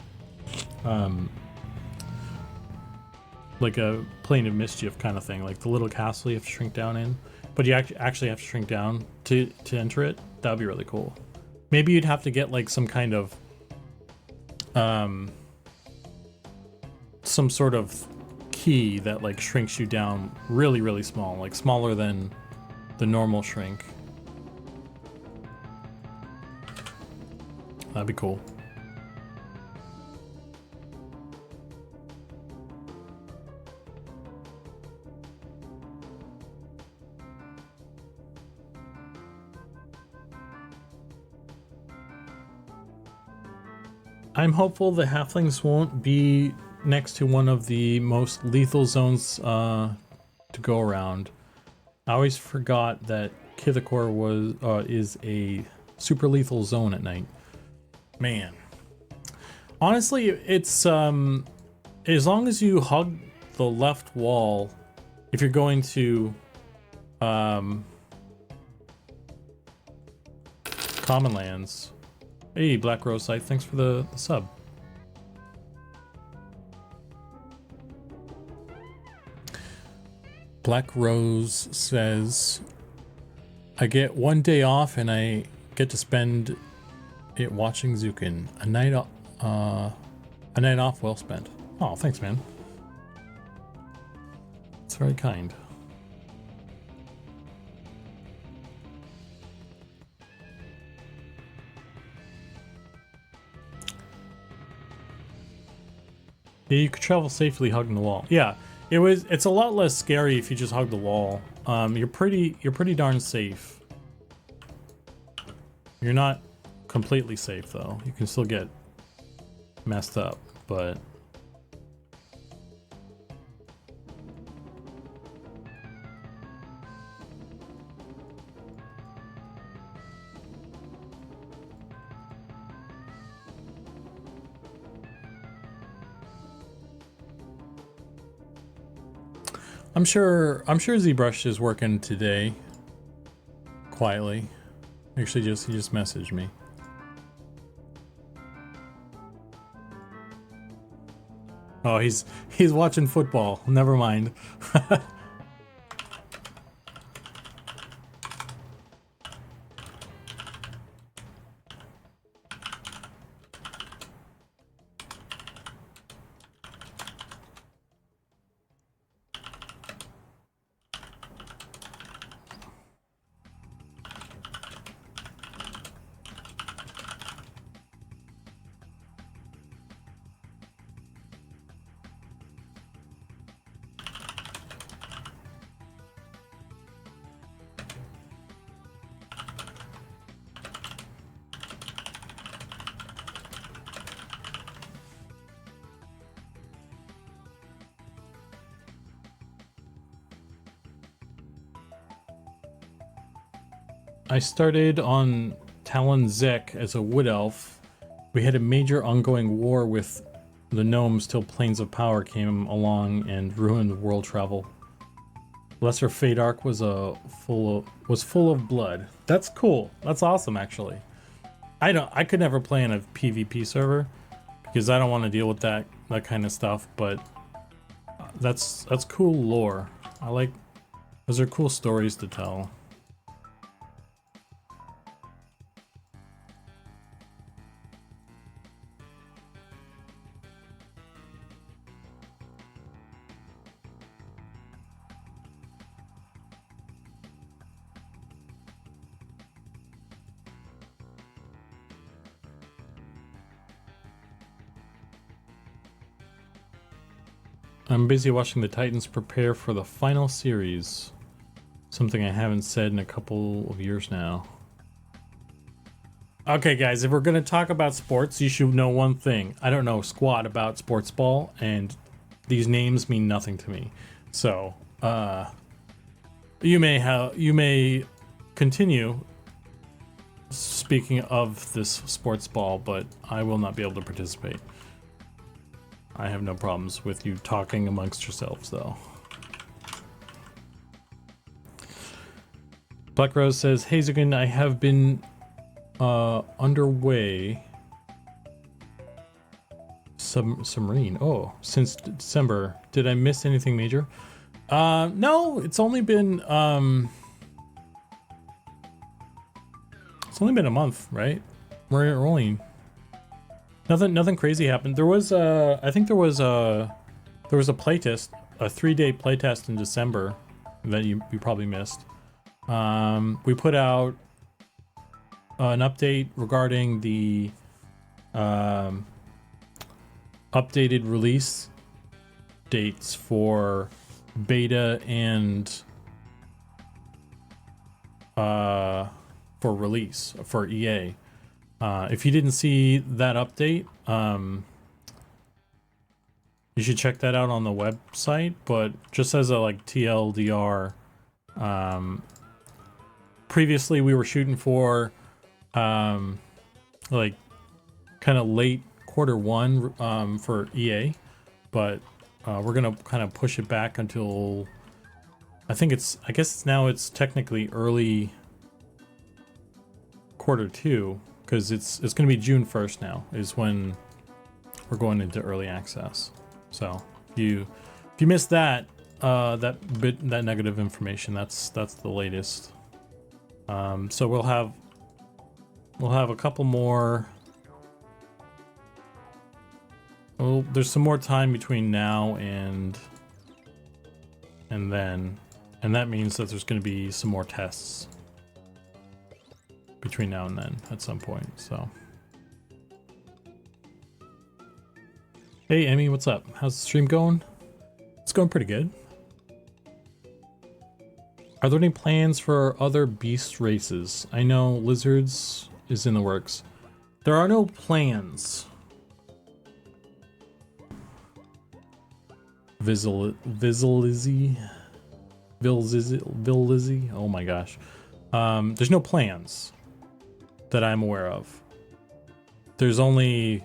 Plane of Mischief kind of thing, like the little castle you have to shrink down in, but you actually have to shrink down to enter it. That'd be really cool. Maybe you'd have to get like some kind of some sort of key that like shrinks you down really, really small, like smaller than the normal shrink. That'd be cool. I'm hopeful the halflings won't be next to one of the most lethal zones to go around. I always forgot that Kithakor is a super lethal zone at night. Man, honestly, it's as long as you hug the left wall, if you're going to Common Lands. Hey, Black Rose Scythe, thanks for the sub. Black Rose says, I get one day off and I get to spend it watching Zukan. A night off well spent. Oh, thanks, man. It's very kind. Yeah, you could travel safely hugging the wall. Yeah, it's a lot less scary if you just hug the wall. You're pretty darn safe. You're not completely safe though. You can still get messed up, but I'm sure Zbrushed is working today quietly. Actually, he just messaged me. Oh, he's watching football. Never mind. I started on Talon Zek as a wood elf. We had a major ongoing war with the gnomes till Planes of Power came along and ruined world travel. Lesser Fate Arc was full of blood. That's cool. That's awesome, actually. I could never play in a PvP server because I don't want to deal with that kind of stuff. But that's cool lore. I like. Those are cool stories to tell. I'm busy watching the Titans prepare for the final series. Something I haven't said in a couple of years now. Okay, guys, if we're going to talk about sports, you should know one thing. I don't know squat about sports ball, and these names mean nothing to me. So, you may continue speaking of this sports ball, but I will not be able to participate. I have no problems with you talking amongst yourselves, though. Black Rose says, "Hey Zukan, I have been underway submarine. Oh, since December. Did I miss anything major? No, it's only been a month, right? We're only nothing crazy happened. There was I think there was a playtest, a 3-day playtest in December that you probably missed. We put out an update regarding the updated release dates for beta and for release for EA. If you didn't see that update, you should check that out on the website. But just as a TLDR, previously we were shooting for kind of late Q1 for EA, but we're gonna kind of push it back until I guess now it's technically early Q2, because it's gonna be June 1st now is when we're going into early access. So if you missed that that negative information, that's the latest. So we'll have a couple more. Well, there's some more time between now and then, and that means that there's going to be some more tests between now and then at some point. So, hey Emmy, what's up? How's the stream going? It's going pretty good. Are there any plans for other beast races? I know lizards is in the works. There are no plans. Vilizzy. Oh my gosh. There's no plans that I'm aware of. There's only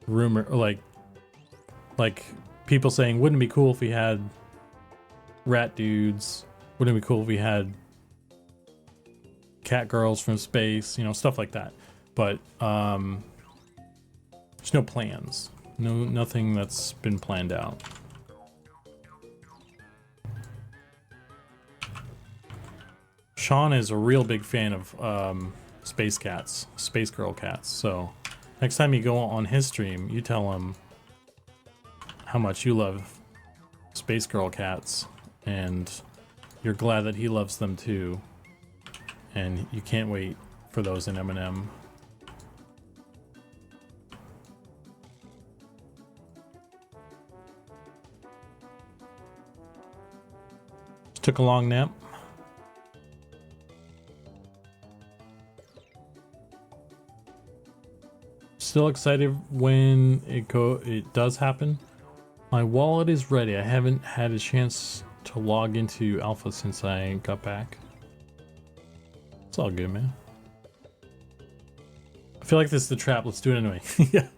rumor, like people saying, wouldn't it be cool if we had rat dudes? Wouldn't it be cool if we had cat girls from space? You know, stuff like that. But there's no plans. Nothing that's been planned out. Sean is a real big fan of space cats, space girl cats. So next time you go on his stream, you tell him how much you love space girl cats, and you're glad that he loves them too, and you can't wait for those in M&M. Just took a long nap. Still excited when it does happen. My wallet is ready. I haven't had a chance to log into alpha since I got back. It's all good, man. I feel like this is the trap. Let's do it anyway. Yeah.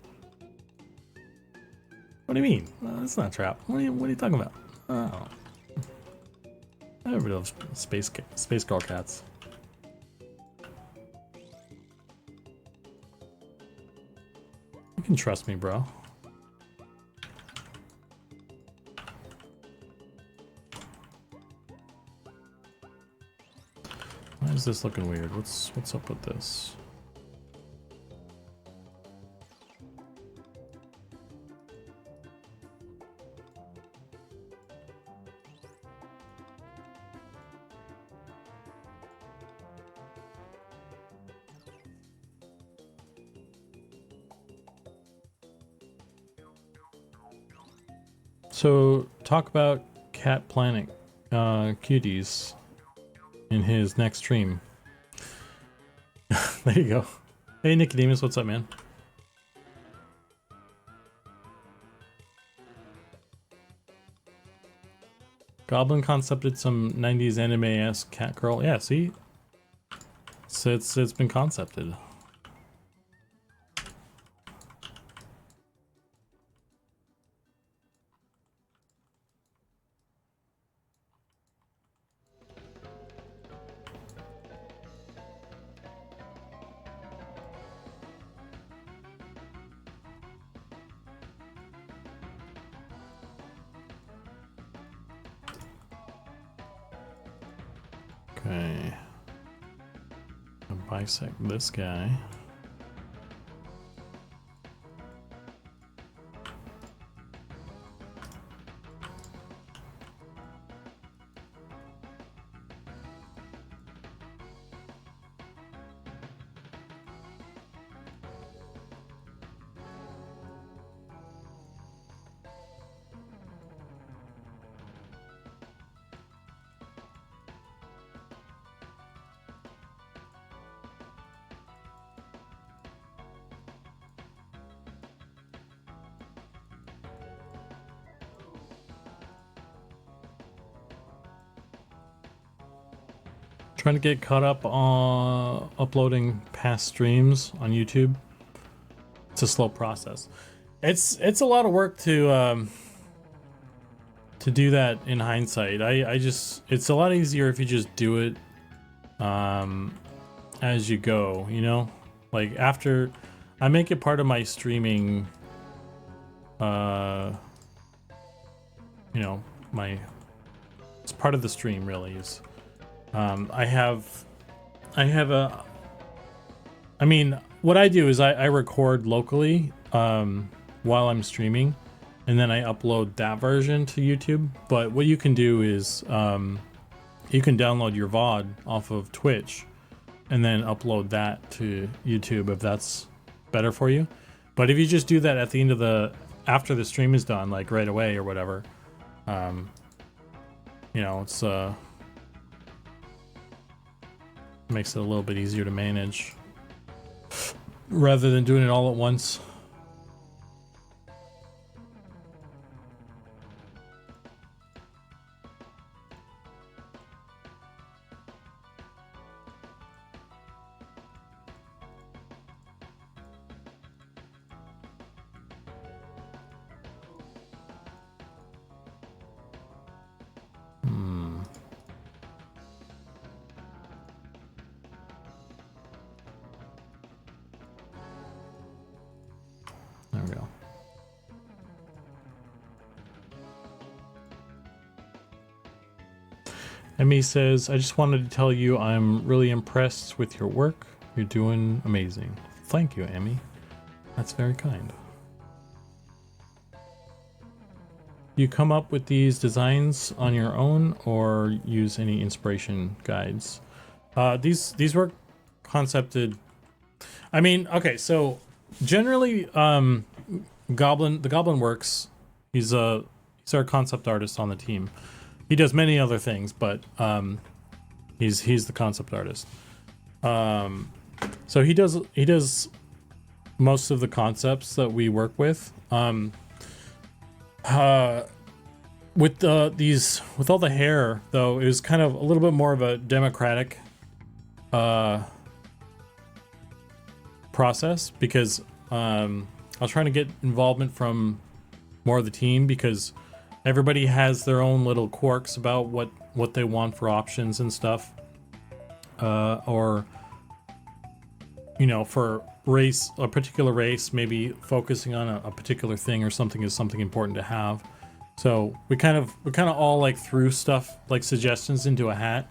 What do you mean? It's not a trap. What are you talking about? Oh. Everybody loves space girl cats. You can trust me, bro. Why is this looking weird? What's up with this? So talk about cat planet cuties in his next stream. There you go. Hey Nicodemus, what's up, man? Goblin concepted some 90s anime-esque cat girl. Yeah, see? So it's been concepted. Okay. I'll bisect this guy. Trying to get caught up on uploading past streams on YouTube. It's a slow process. It's a lot of work to do that in hindsight. I just, it's a lot easier if you just do it as you go, you know? Like after I make it part of my streaming you know, it's part of the stream really is I mean, what I do is I record locally while I'm streaming, and then I upload that version to YouTube. But what you can do is you can download your VOD off of Twitch and then upload that to YouTube if that's better for you. But if you just do that at the end of after the stream is done, like right away or whatever, you know, it's makes it a little bit easier to manage rather than doing it all at once. There we go. Emmy says, I just wanted to tell you I'm really impressed with your work. You're doing amazing. Thank you, Emmy. That's very kind. You come up with these designs on your own or use any inspiration guides? These were concepted. I mean, okay, so generally, the Goblin works. He's our concept artist on the team. He does many other things, but he's the concept artist. So he does most of the concepts that we work with. With all the hair though, it was kind of a little bit more of a democratic process, because I was trying to get involvement from more of the team, because everybody has their own little quirks about what they want for options and stuff, or you know, for a particular race, maybe focusing on a particular thing or something is something important to have. So we kind of all like threw stuff like suggestions into a hat,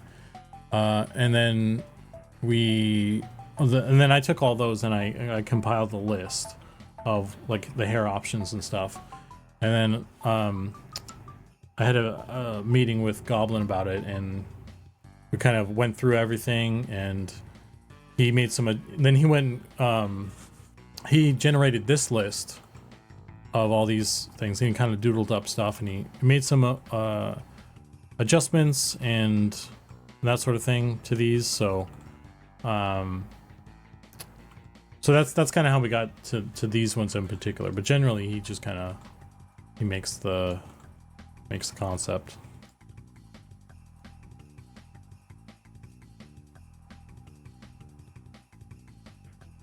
and then I took all those and I compiled the list of like the hair options and stuff, and then I had a meeting with Goblin about it, and we kind of went through everything, and he made some. Then he went. He generated this list of all these things, and he kind of doodled up stuff, and he made some adjustments and that sort of thing to these. So, so that's kind of how we got to these ones in particular. But generally, he just kind of makes the concept.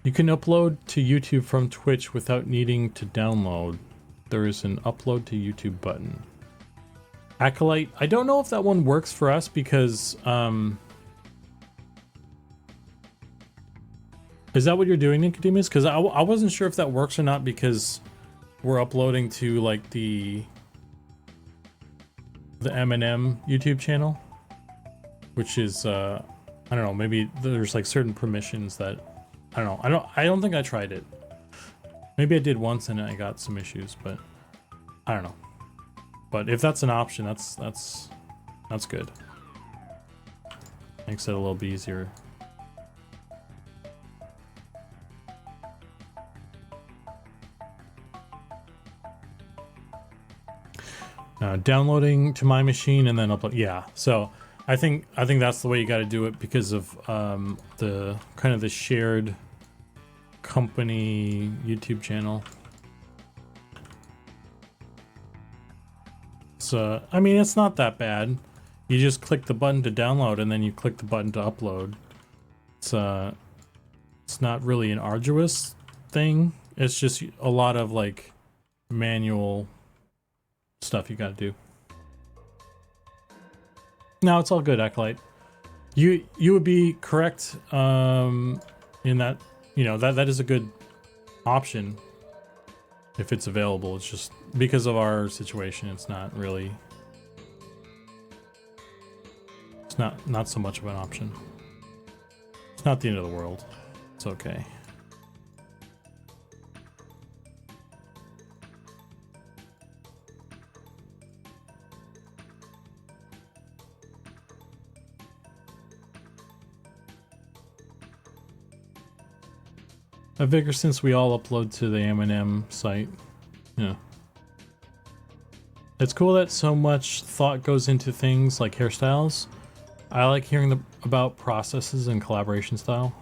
You can upload to YouTube from Twitch without needing to download. There is an upload to YouTube button. Acolyte, I don't know if that one works for us, because is that what you're doing, Nicodemus? Because I wasn't sure if that works or not, because we're uploading to like the M&M YouTube channel, which is I don't know, maybe there's like certain permissions that I don't know. I don't think I tried it. Maybe I did once and I got some issues, but I don't know. But if that's an option, that's good. Makes it a little bit easier. Downloading to my machine and then upload. Yeah, so I think that's the way you got to do it, because of the kind of the shared company YouTube channel. So I mean, it's not that bad. You just click the button to download, and then you click the button to upload. It's not really an arduous thing. It's just a lot of like manual stuff you got to do. No, it's all good, Acolyte. You would be correct in that, you know, that is a good option if it's available. It's just because of our situation, it's not really, it's not so much of an option. It's not the end of the world. It's okay. I figure since we all upload to the M&M site, yeah. It's cool that so much thought goes into things like hairstyles. I like hearing about processes and collaboration style.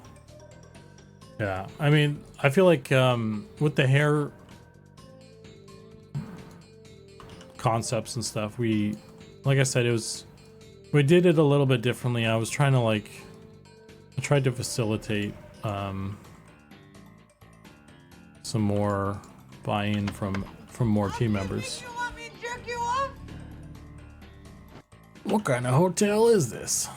Yeah, I mean, I feel like with the hair concepts and stuff, like I said, we did it a little bit differently. I was trying to I tried to facilitate some more buy-in from more team members. You want me to jerk you off? What kind of hotel is this?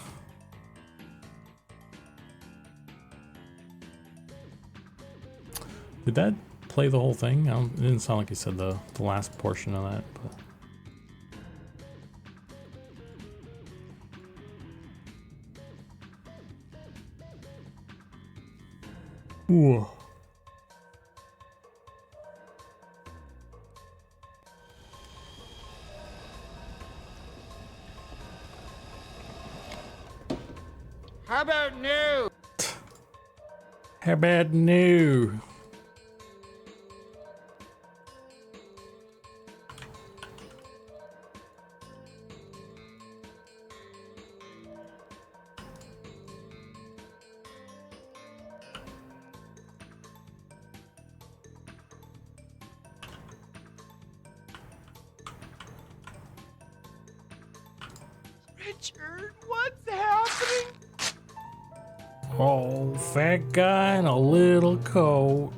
Did that play the whole thing? It didn't sound like he said the last portion of that, but... Ooh. How about no? How about no? Richard, what's happening? Oh, fat guy in a little coat.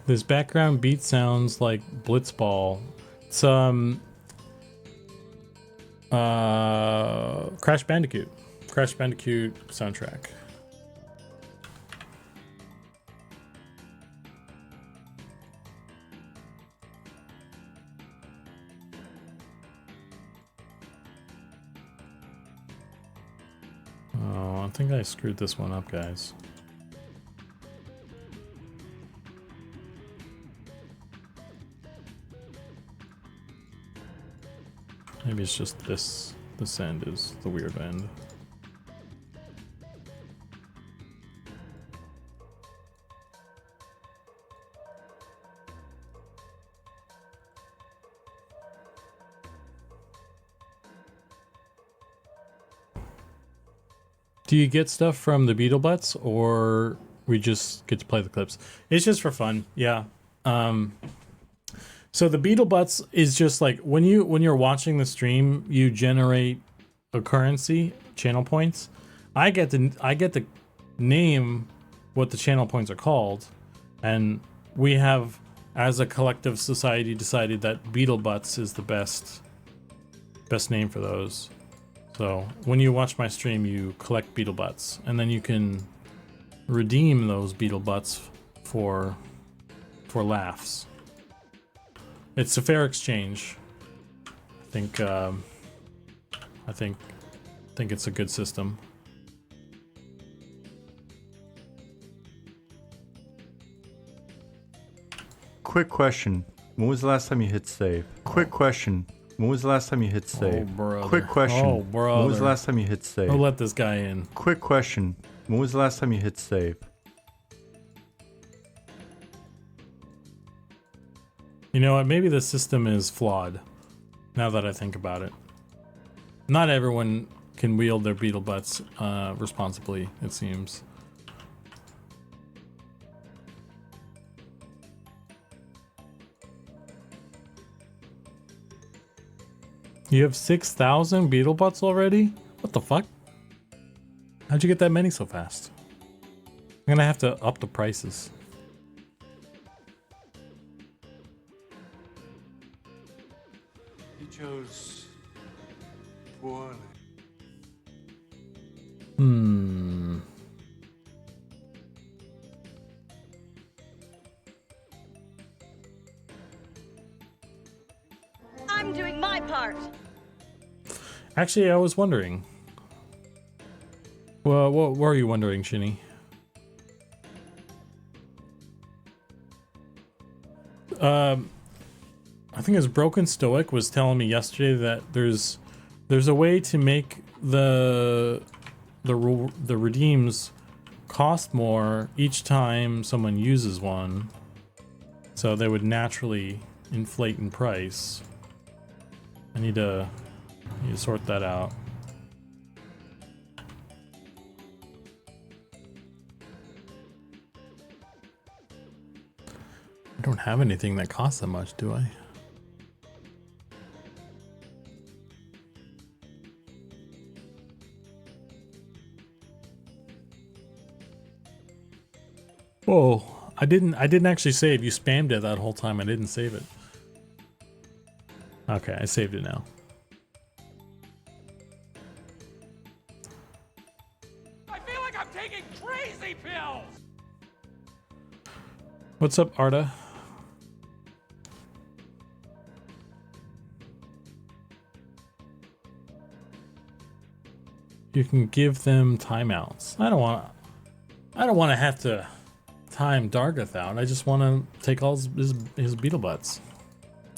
This background beat sounds like Blitzball. It's Crash Bandicoot. Crash Bandicoot soundtrack. Oh, I think I screwed this one up, guys. Maybe it's just this end is the weird end. Do you get stuff from the Beetle Butts, or we just get to play the clips? It's just for fun, yeah. So the Beetle Butts is just like when you're watching the stream, you generate a currency, channel points. I get to name what the channel points are called, and we have, as a collective society, decided that Beetle Butts is the best name for those. So when you watch my stream, you collect Beetle Butts, and then you can redeem those Beetle Butts for laughs. It's a fair exchange. I think it's a good system. Quick question. When was the last time you hit save? Quick question. When was the last time you hit save? Oh, brother. Quick question. Oh, brother. When was the last time you hit save? I'll let this guy in. Quick question. When was the last time you hit save? You know what? Maybe the system is flawed, now that I think about it. Not everyone can wield their Beetle Butts responsibly, it seems. You have 6,000 Beetle Butts already? What the fuck? How'd you get that many so fast? I'm gonna have to up the prices. He chose poorly. I'm doing my part. Actually, I was wondering. Well, what were you wondering, Shinny? I think it was Broken Stoic was telling me yesterday that there's a way to make the redeems cost more each time someone uses one, so they would naturally inflate in price. I need to sort that out. I don't have anything that costs that much, do I? Whoa, I didn't actually save. You spammed it that whole time. I didn't save it. Okay, I saved it now. I feel like I'm taking crazy pills! What's up, Arda? You can give them timeouts. I don't want to have to time Dargath out. I just want to take all his Beetle Butts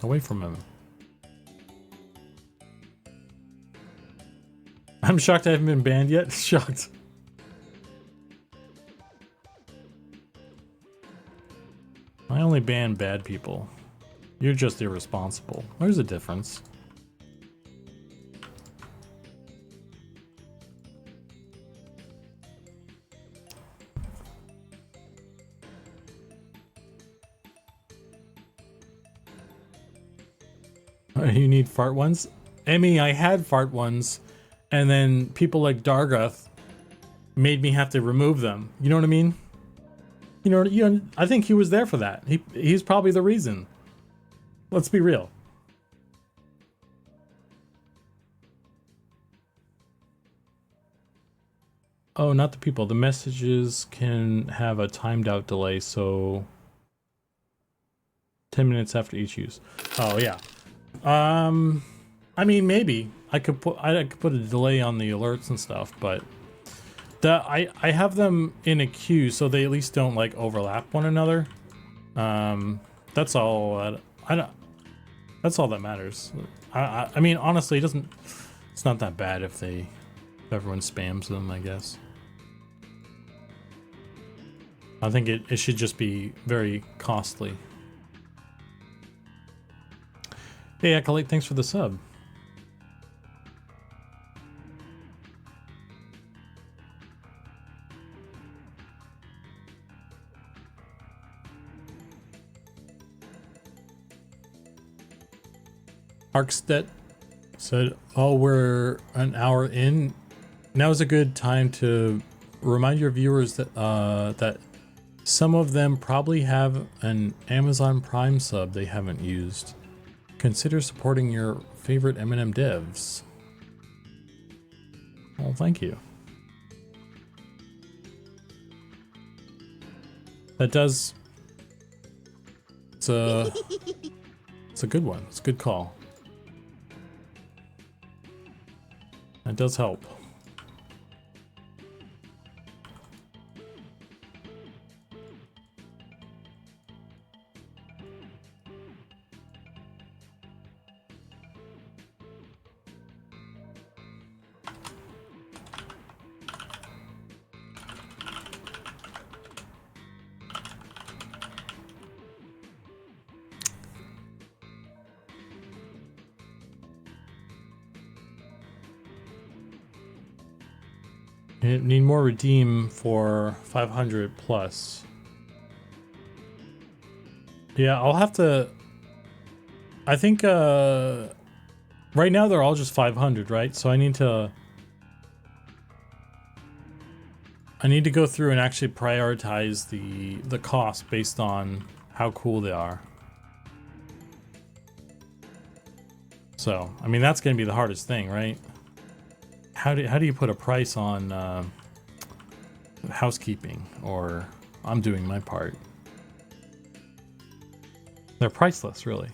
away from him. I'm shocked I haven't been banned yet. Shocked. I only ban bad people. You're just irresponsible. There's a difference. You need fart ones? Emmy, I had fart ones, and then people like Dargoth made me have to remove them. You know what I mean? I think he was there for that. He's probably the reason. Let's be real. Oh, not the people. The messages can have a timed out delay, so 10 minutes after each use. Oh yeah. I mean, maybe I could put a delay on the alerts and stuff, but I have them in a queue so they at least don't like overlap one another. That's all. That's all that matters. I mean, honestly, it's not that bad if everyone spams them, I guess. I think it should just be very costly. Hey, Acolyte, thanks for the sub. Arkstedt said, oh, we're an hour in. Now's a good time to remind your viewers that that some of them probably have an Amazon Prime sub they haven't used. Consider supporting your favorite M&M devs. Well, thank you. That does... It's a good one. It's a good call. That does help. Need more redeem for 500 plus. Yeah, I'll have to... I think right now they're all just 500, right? So I need to go through and actually prioritize the cost based on how cool they are. So, I mean, that's going to be the hardest thing, right? How do you put a price on housekeeping or I'm doing my part? They're priceless, really.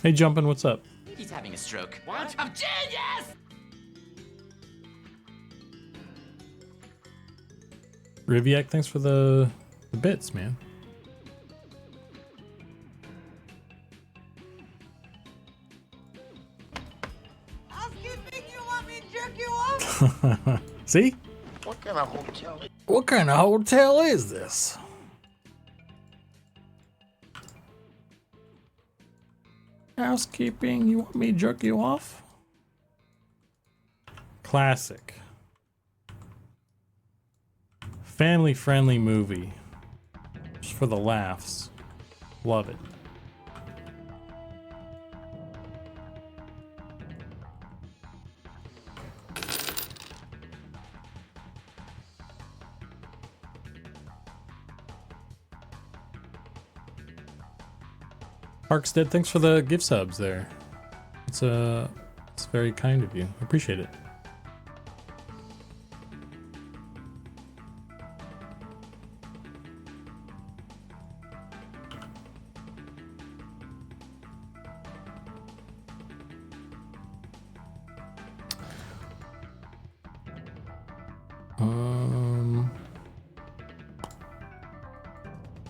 Hey, Jumpin', what's up? He's having a stroke. What? I'm genius! Riviak, thanks for the bits, man. See? What kind of hotel? What kind of hotel is this? Housekeeping, you want me to jerk you off? Classic. Family-friendly movie. Just for the laughs. Love it. Arkstead, thanks for the gift subs there. It's very kind of you. I appreciate it.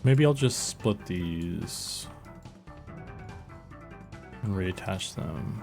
Maybe I'll just split these and reattach them.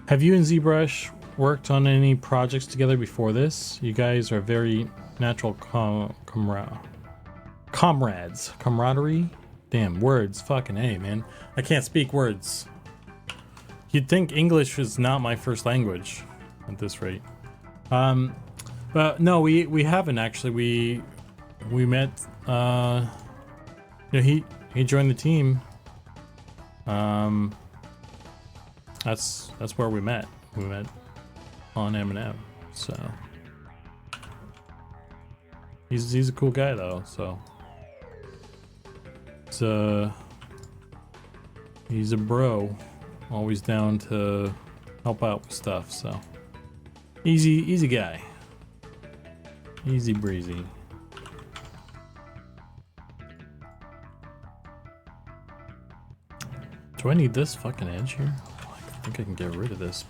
Have you and ZBrush worked on any projects together before this? You guys are very natural comrades. Camaraderie? Damn, words. Fucking A, man. I can't speak words. You'd think English is not my first language at this rate. But no, we haven't actually. We met, you know, he joined the team. That's where we met. We met on M&M, so he's a cool guy though. So he's a bro, always down to help out with stuff. So easy guy, easy breezy. Do I need this fucking edge here? Oh, I think I can get rid of this.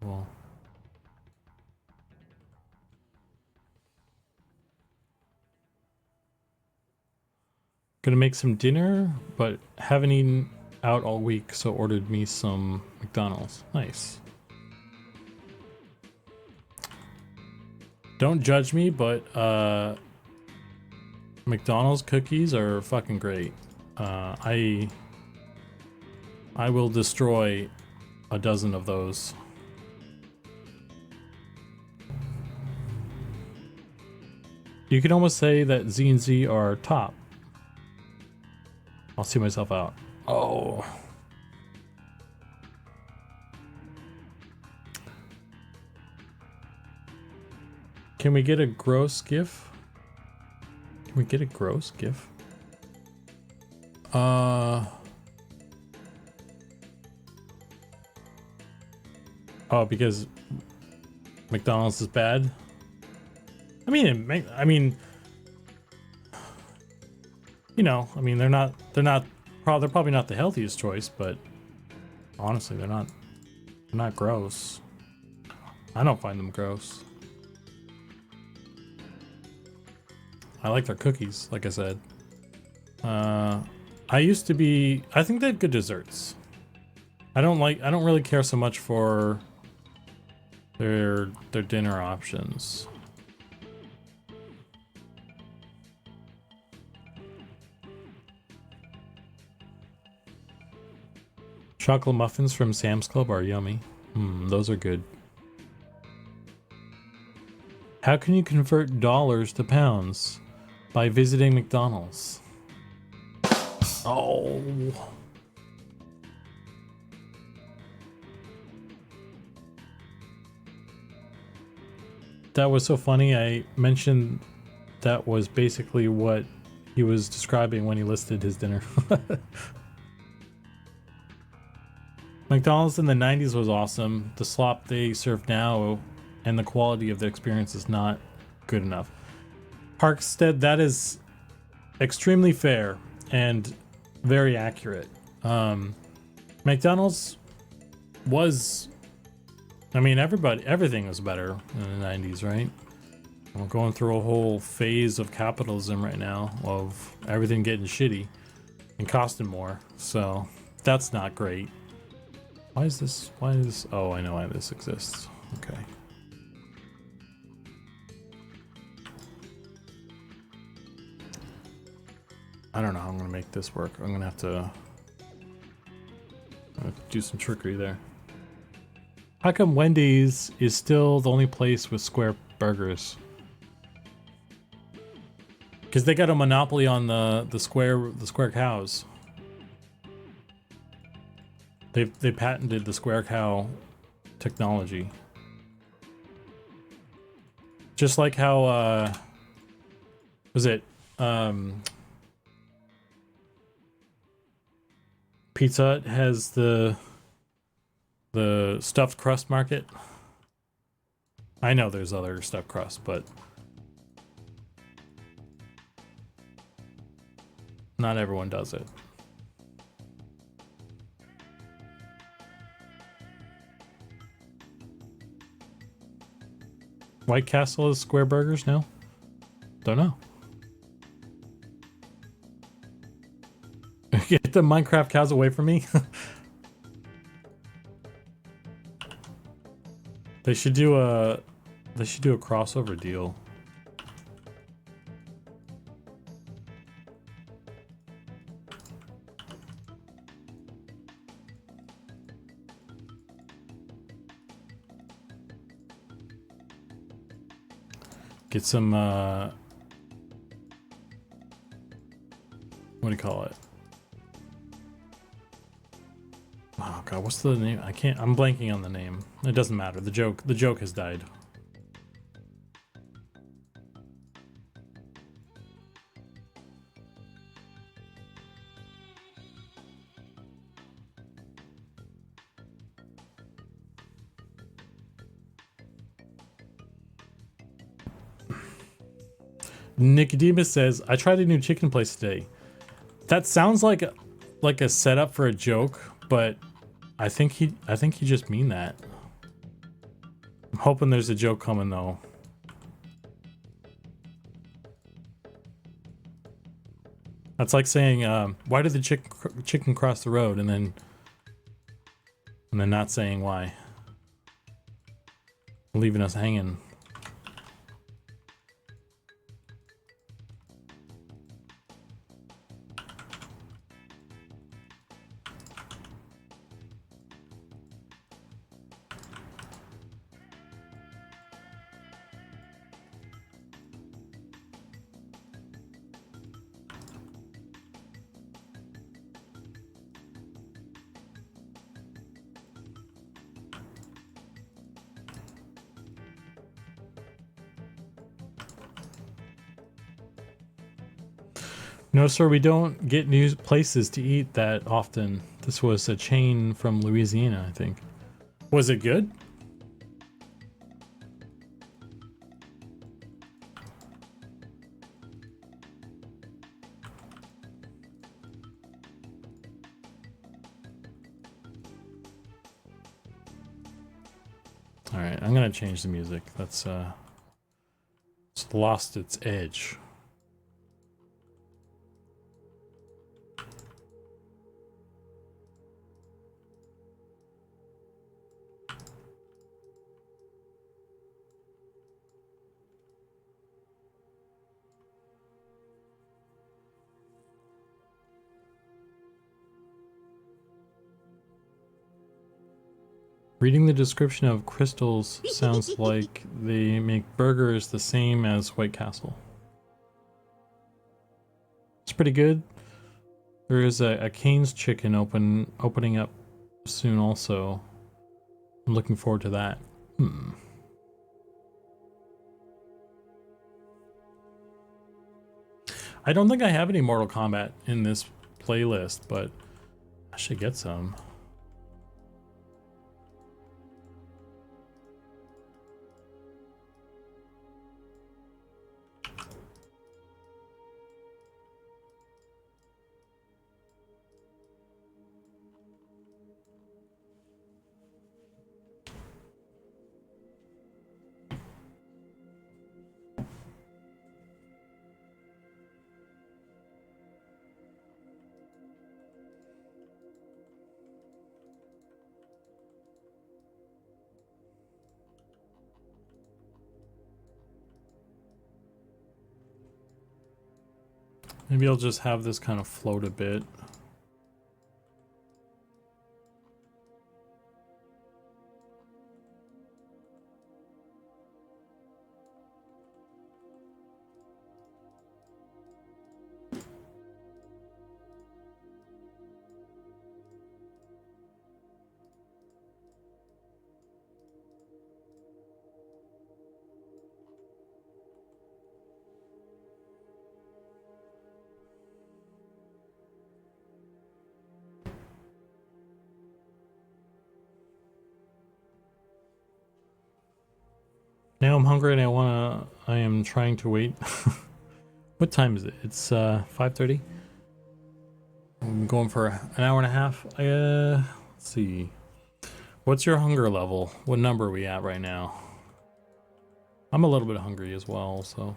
Well. Gonna make some dinner, but haven't eaten out all week, so ordered me some McDonald's. Nice. Don't judge me, but McDonald's cookies are fucking great. I will destroy a dozen of those. You can almost say that Z and Z are top. I'll see myself out. Oh. Can we get a gross GIF? Can we get a gross GIF? Oh, because McDonald's is bad. I mean, you know, I mean, they're probably not the healthiest choice, but honestly, they're not gross. I don't find them gross. I like their cookies, like I said. I think they have good desserts. I don't really care so much for their dinner options. Chocolate muffins from Sam's Club are yummy. Those are good. How can you convert dollars to pounds? By visiting McDonald's. Oh. That was so funny. I mentioned that was basically what he was describing when he listed his dinner. McDonald's in the 90s was awesome. The slop they serve now and the quality of the experience is not good enough. Parkstead, that is extremely fair and very accurate. McDonald's was, I mean, everything was better in the 90s, right? We're going through a whole phase of capitalism right now of everything getting shitty and costing more. So that's not great. Why is this? Oh, I know why this exists. Okay. I don't know how I'm gonna make this work. I'm gonna have to do some trickery there. How come Wendy's is still the only place with square burgers? Because they got a monopoly on the square cows. They patented the square cow technology. Just like how was it Pizza Hut has the stuffed crust market. I know there's other stuffed crust, but not everyone does it. White Castle is square burgers now? Don't know. Get the Minecraft cows away from me. They should do a crossover deal. Get some what do you call it? Oh god, what's the name? I'm blanking on the name. It doesn't matter. The joke has died. Nicodemus says, I tried a new chicken place today. That sounds like a setup for a joke, but I think he just mean that. I'm hoping there's a joke coming though. That's like saying, why did the chicken cross the road, and then not saying why. Leaving us hanging. No, sir, we don't get new places to eat that often. This was a chain from Louisiana, I think. Was it good? All right, I'm gonna change the music. That's it's lost its edge. Reading the description of crystals sounds like they make burgers the same as White Castle. It's pretty good. There is a Cane's Chicken opening up soon also. I'm looking forward to that. I don't think I have any Mortal Kombat in this playlist, but I should get some. Maybe I'll just have this kind of float a bit. Now I'm hungry and I am trying to wait. What time is it? It's 5:30. I'm going for an hour and a half. Let's see. What's your hunger level? What number are we at right now? I'm a little bit hungry as well, so.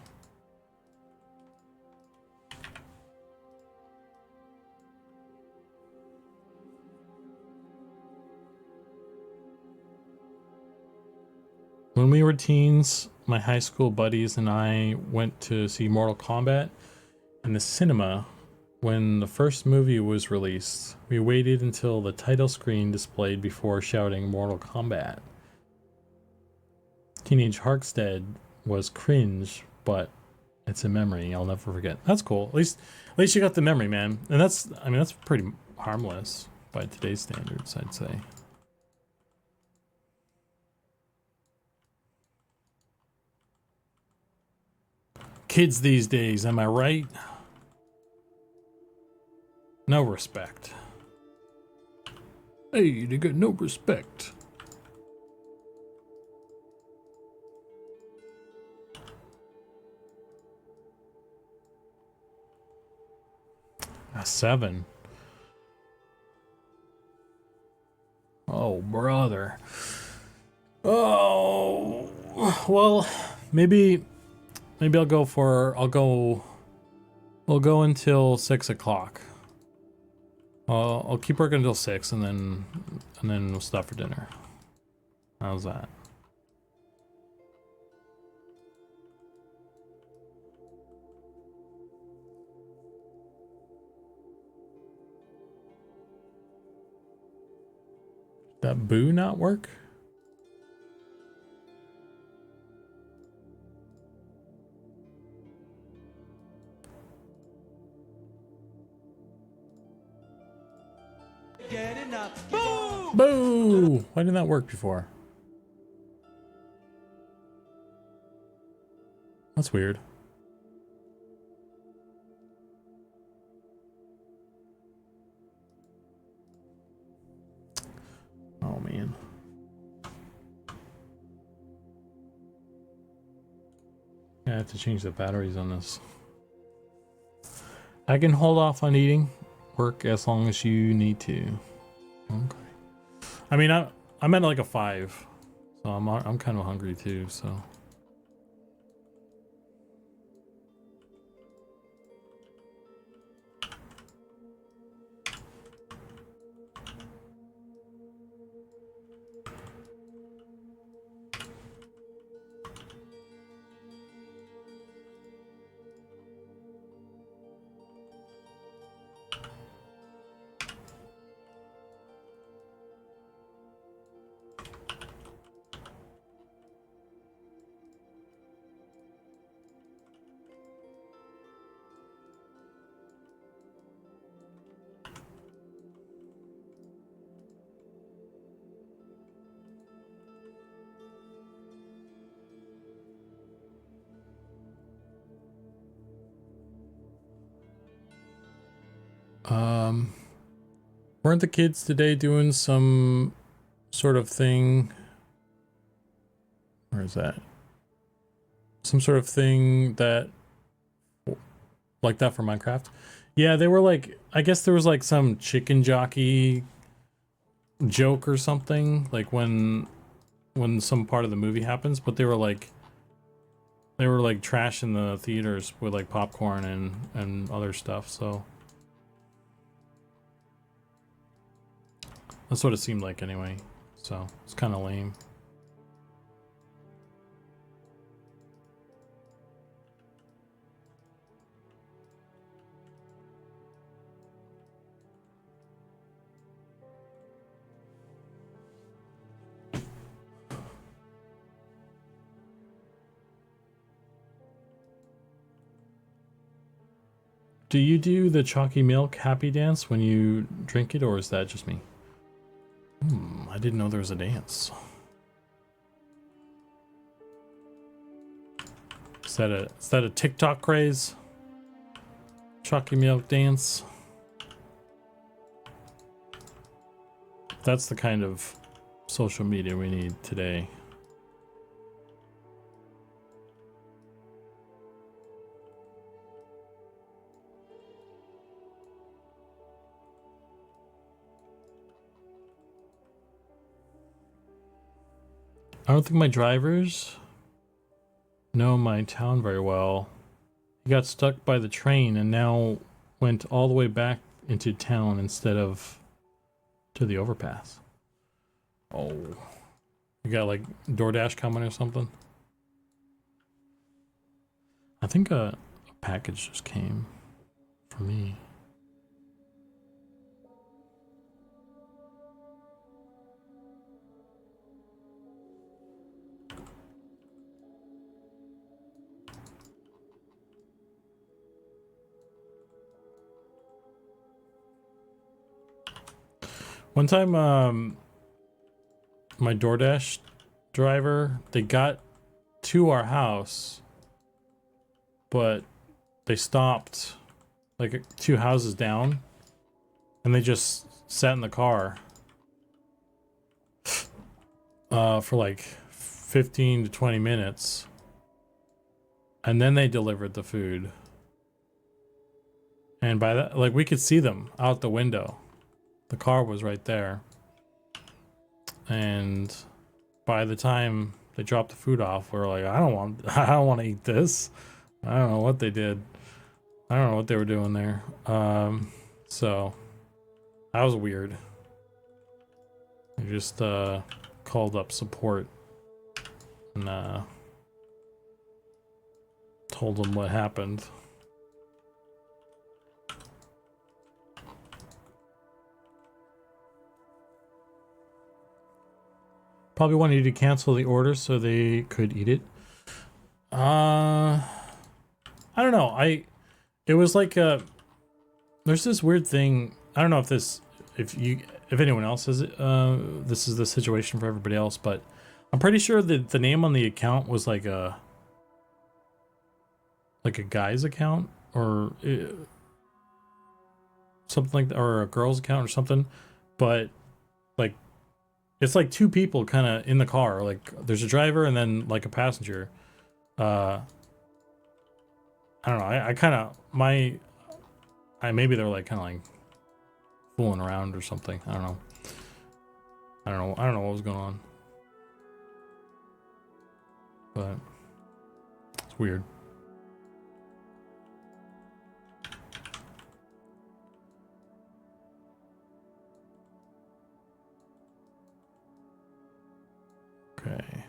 When we were teens, my high school buddies and I went to see Mortal Kombat in the cinema when the first movie was released. We waited until the title screen displayed before shouting Mortal Kombat. Teenage Harkstead was cringe, but it's a memory I'll never forget. That's cool. At least you got the memory, man. And that's pretty harmless by today's standards, I'd say. Kids these days, am I right? No respect. Hey, they got no respect. A 7. Oh, brother. Oh, well, maybe we'll go until 6 o'clock. I'll keep working until 6 and then we'll stop for dinner. How's that? That boo not work? Boo! Boo! Why didn't that work before? That's weird. Oh man. I have to change the batteries on this. I can hold off on eating. Work as long as you need to. Okay. I mean, I'm at like a 5, so I'm kind of hungry too. So. Weren't the kids today doing some sort of thing? Where is that? Some sort of thing that, like that for Minecraft? Yeah, they were like, I guess there was like some chicken jockey joke or something, like when some part of the movie happens, but they were like trashing the theaters with like popcorn and other stuff, so. That's what it seemed like anyway, so it's kind of lame. Do you do the chalky milk happy dance when you drink it, or is that just me? I didn't know there was a dance. Is that a TikTok craze? Chalky milk dance? That's the kind of social media we need today. I don't think my drivers know my town very well. He got stuck by the train and now went all the way back into town instead of to the overpass. Oh, You got like DoorDash coming or something? I think a package just came for me. One time, my DoorDash driver, they got to our house, but they stopped like 2 houses down, and they just sat in the car for like 15 to 20 minutes, and then they delivered the food. And by that, like, we could see them out the window. The car was right there. And by the time they dropped the food off, we were like, I don't want to eat this. I don't know what they did. I don't know what they were doing there. So that was weird. I just called up support and told them what happened. Probably wanted you to cancel the order so they could eat it. I don't know. It was like there's this weird thing. I don't know if anyone else has it. This is the situation for everybody else, but I'm pretty sure that the name on the account was like a guy's account or something like that, or a girl's account or something. But like, it's like 2 people kind of in the car. Like, there's a driver and then like a passenger. I don't know. I kind of maybe they're like kind of like fooling around or something. I don't know. I don't know what was going on. But it's weird. Okay.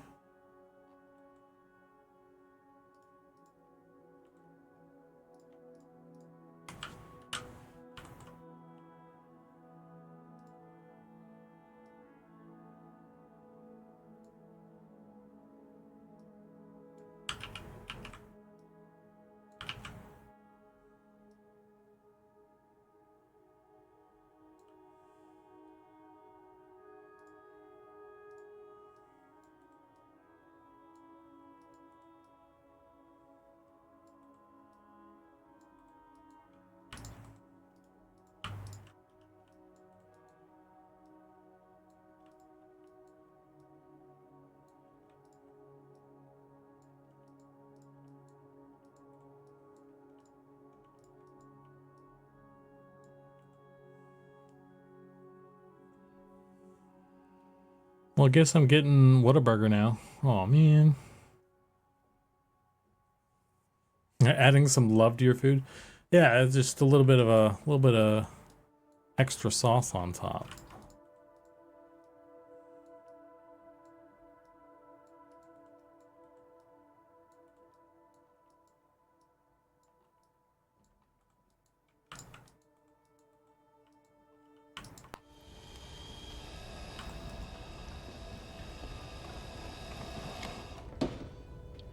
Well, I guess I'm getting Whataburger now. Oh man. Adding some love to your food. Yeah, it's just a little bit of extra sauce on top.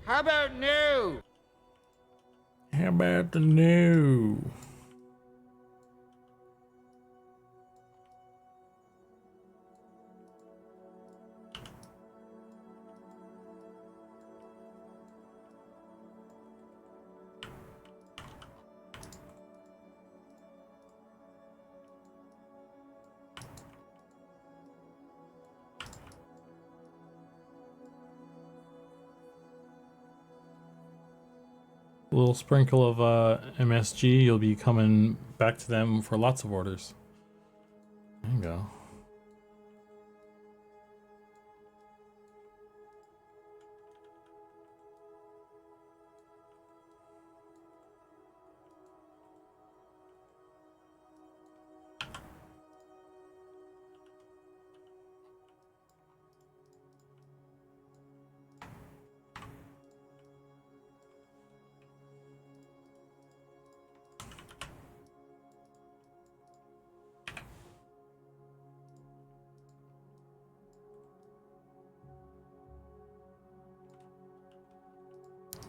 How about new? How about the new? A little sprinkle of MSG, you'll be coming back to them for lots of orders. There you go.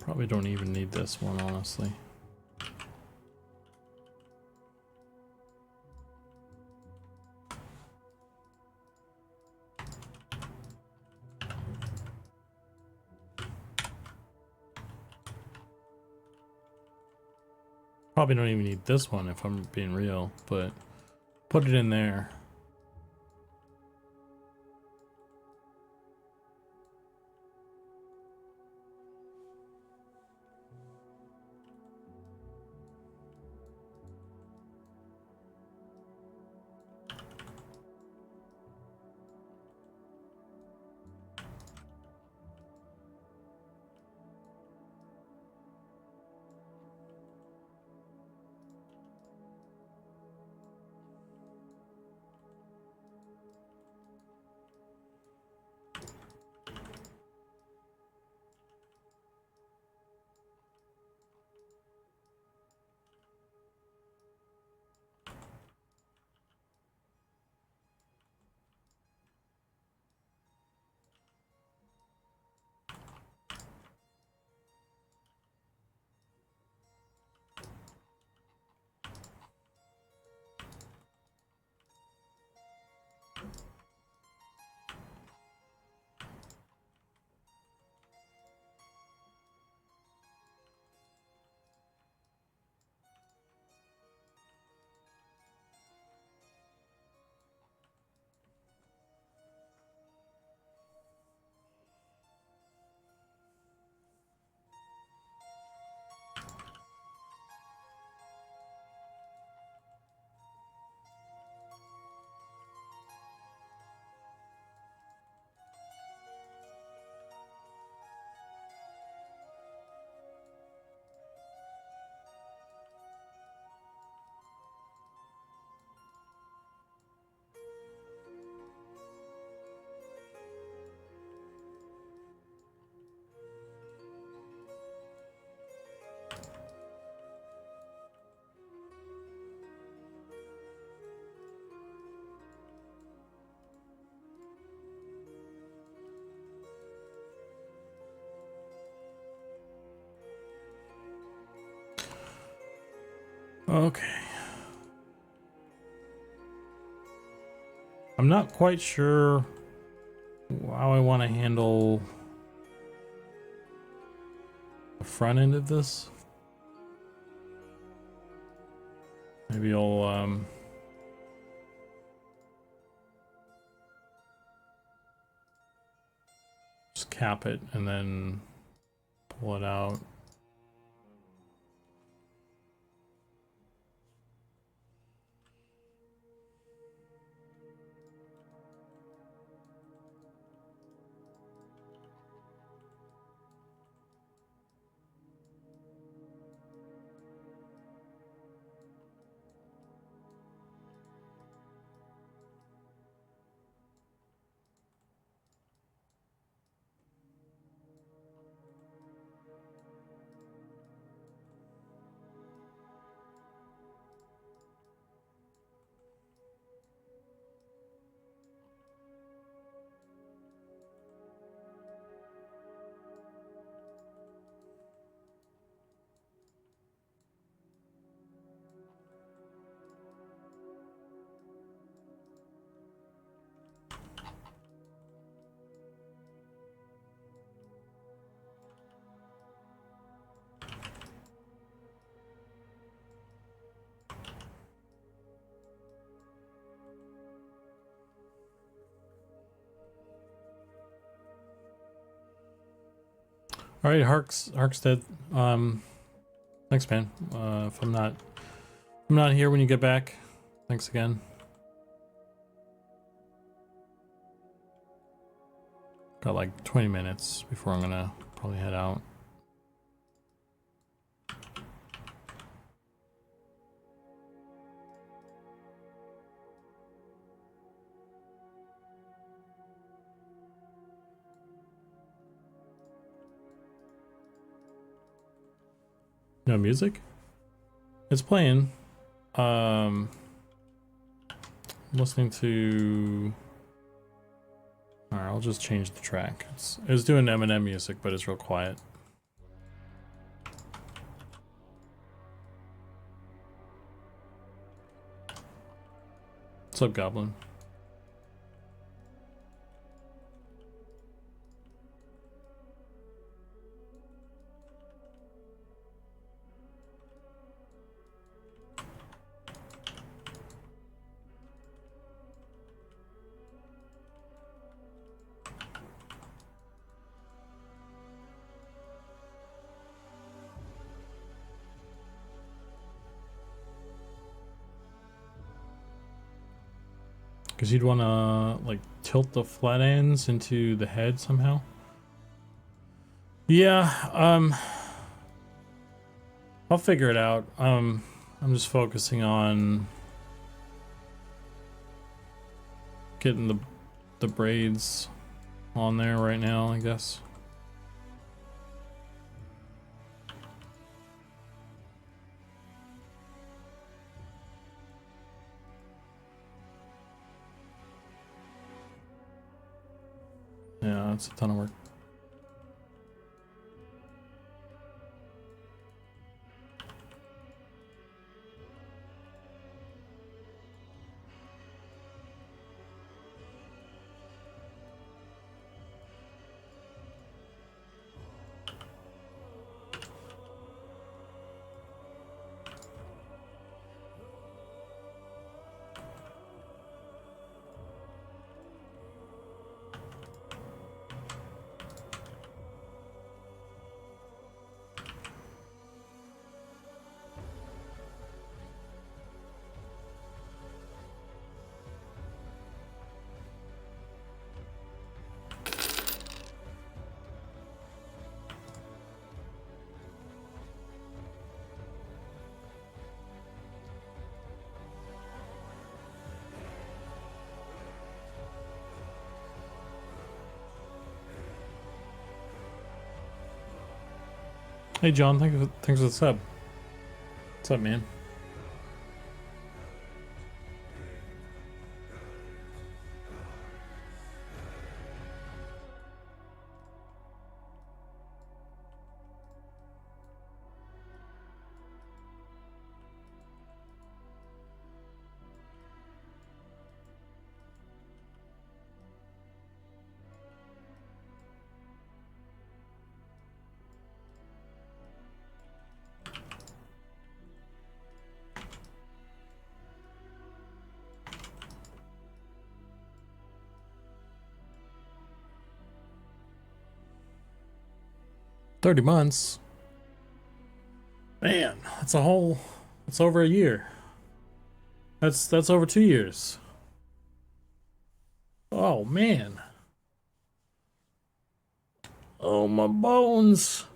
Probably don't even need this one, honestly. Probably don't even need this one if I'm being real, but put it in there. Okay. I'm not quite sure how I want to handle the front end of this. Maybe I'll just cap it and then pull it out. All right, Hark's dead. Thanks, man. If I'm not here when you get back, thanks again. Got like 20 minutes before I'm gonna probably head out. No music? It's playing. Listening to. Alright, I'll just change the track. It was doing Eminem music, but it's real quiet. What's up, Goblin? Because you'd want to, like, tilt the flat ends into the head somehow. Yeah, I'll figure it out. I'm just focusing on getting the braids on there right now, I guess. Yeah, it's a ton of work. Hey John, thanks for the sub. What's up, man? $30 months. Man, that's over a year. That's over 2 years. Oh man. Oh, my bones.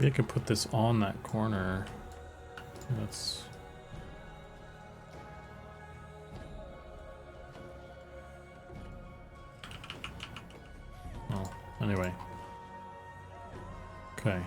Maybe I could put this on that corner. That's... Oh, anyway. Okay.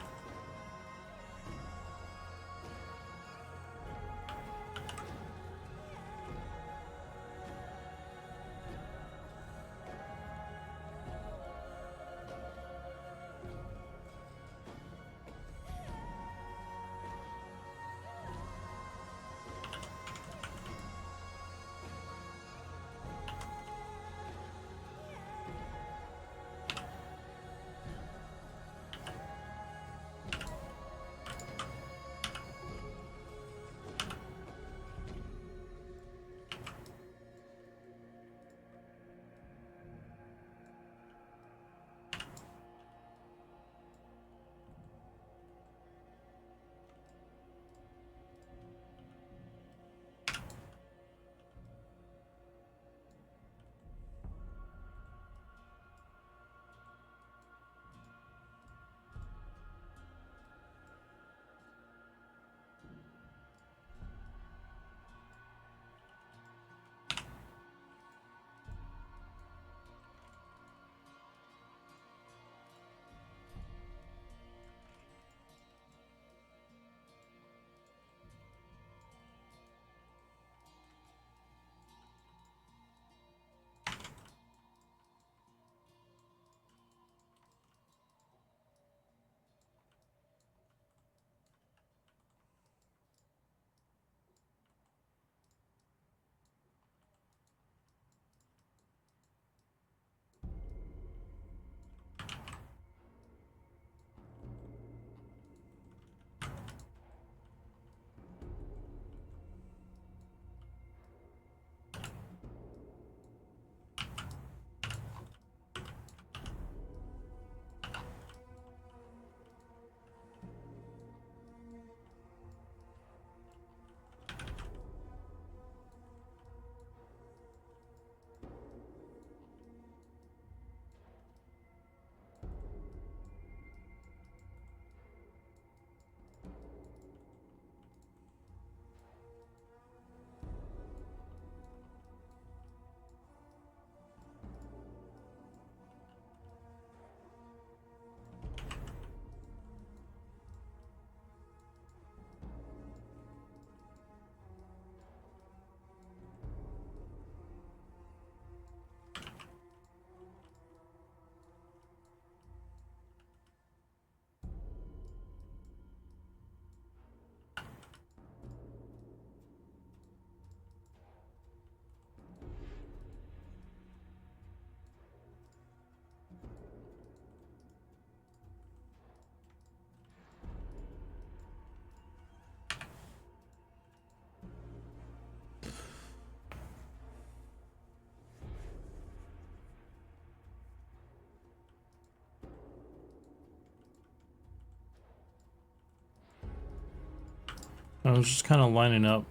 I was just kind of lining up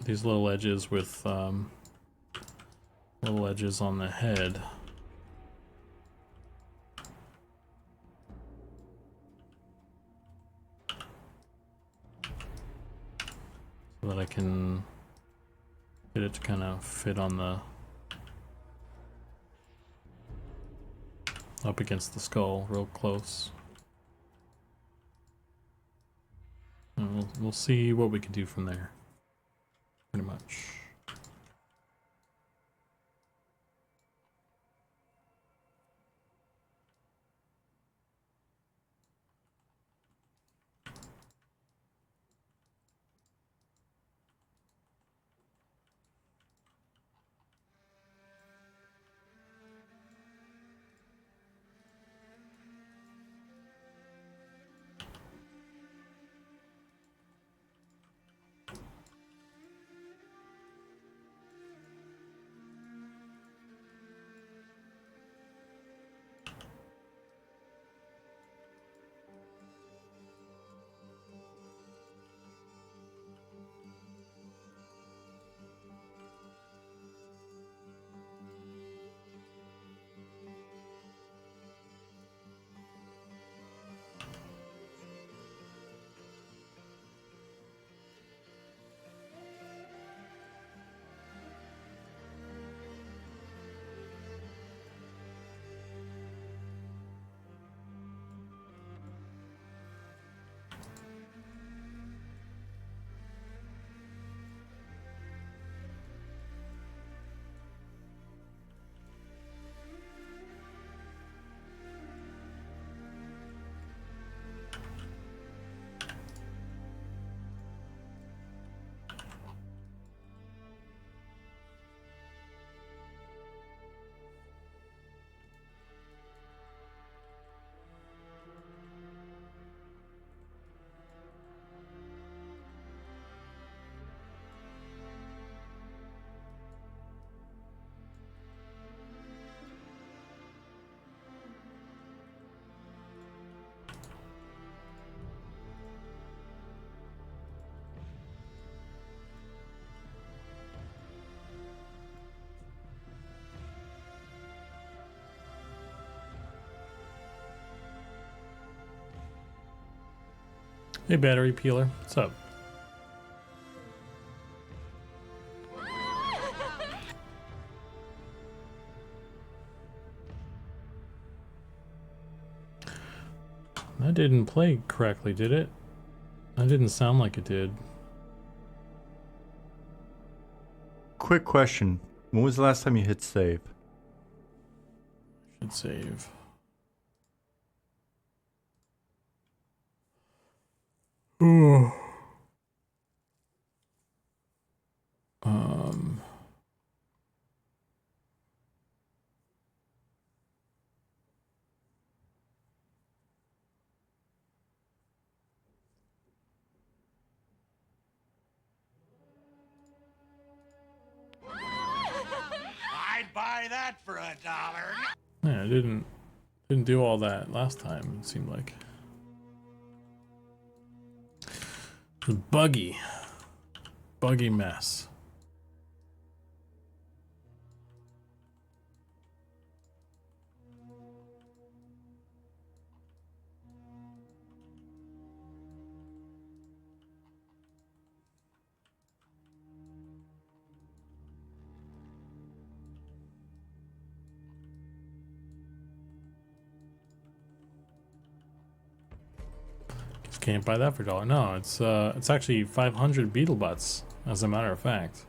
these little edges with little edges on the head. So that I can get it to kind of fit on the up against the skull real close. And we'll see what we can do from there, pretty much. Hey, battery peeler. What's up? That didn't play correctly, did it? That didn't sound like it did. Quick question. When was the last time you hit save? Should save. Ooh. I'd buy that for $1. Yeah, it didn't do all that last time, it seemed like. It was buggy mess. Can't buy that for $1. No, it's actually 500 beetle butts, as a matter of fact.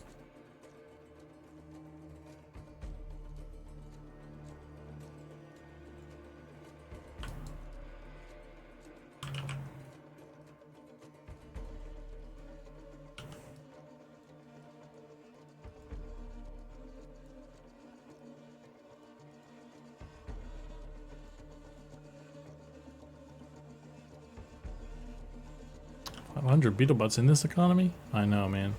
$100 beetle butts in this economy? I know, man.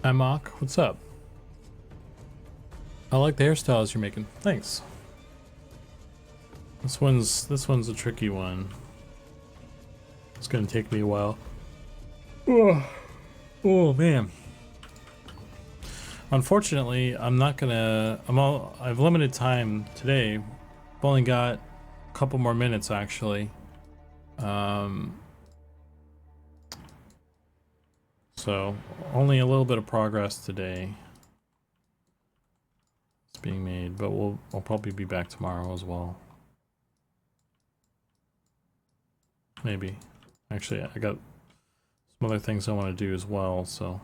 Amok, what's up? I like the hairstyles you're making. Thanks. This one's a tricky one. It's gonna take me a while. Oh man. Unfortunately, I'm not gonna. I've limited time today. I've only got a couple more minutes actually. So only a little bit of progress today. It's being made, but I'll probably be back tomorrow as well. Maybe. Actually, I got some other things I want to do as well, so.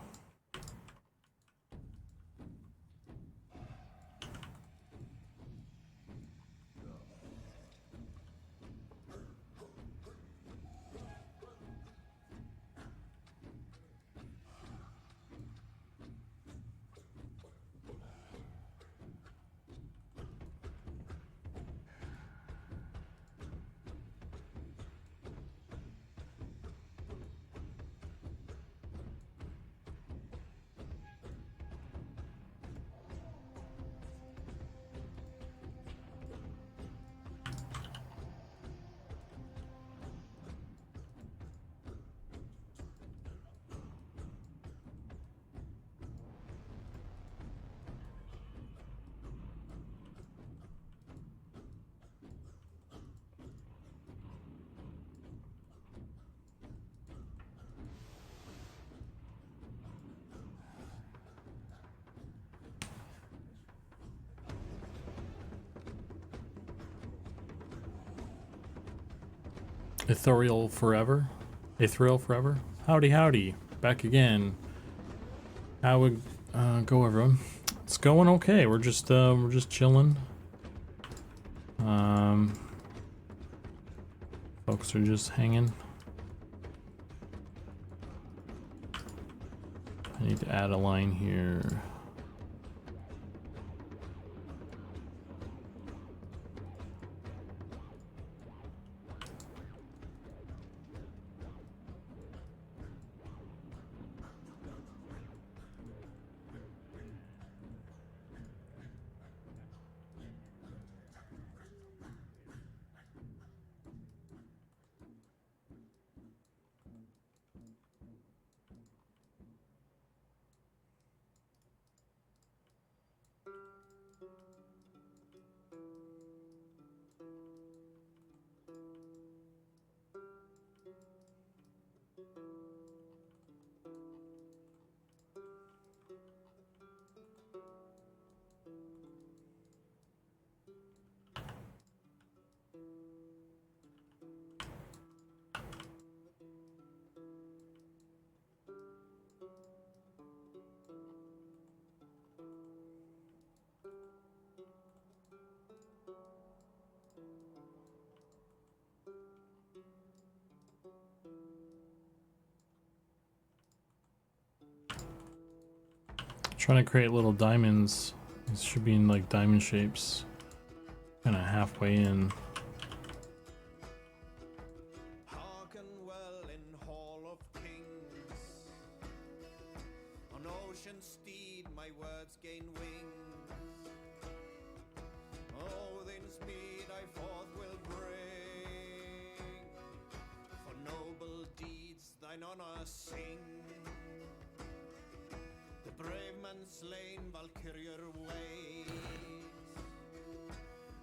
Ethereal Forever? Ethereal Forever? Howdy, howdy. Back again. How would go, everyone? It's going okay. We're just chilling. Folks are just hanging. I need to add a line here. Trying to create little diamonds. These should be in like diamond shapes. Kind of halfway in. Hearken well in Hall of Kings. On ocean steed my words gain wings. Odin's mead I forth will bring. For noble deeds thine honor sing. The brave man slain Valkyrier ways.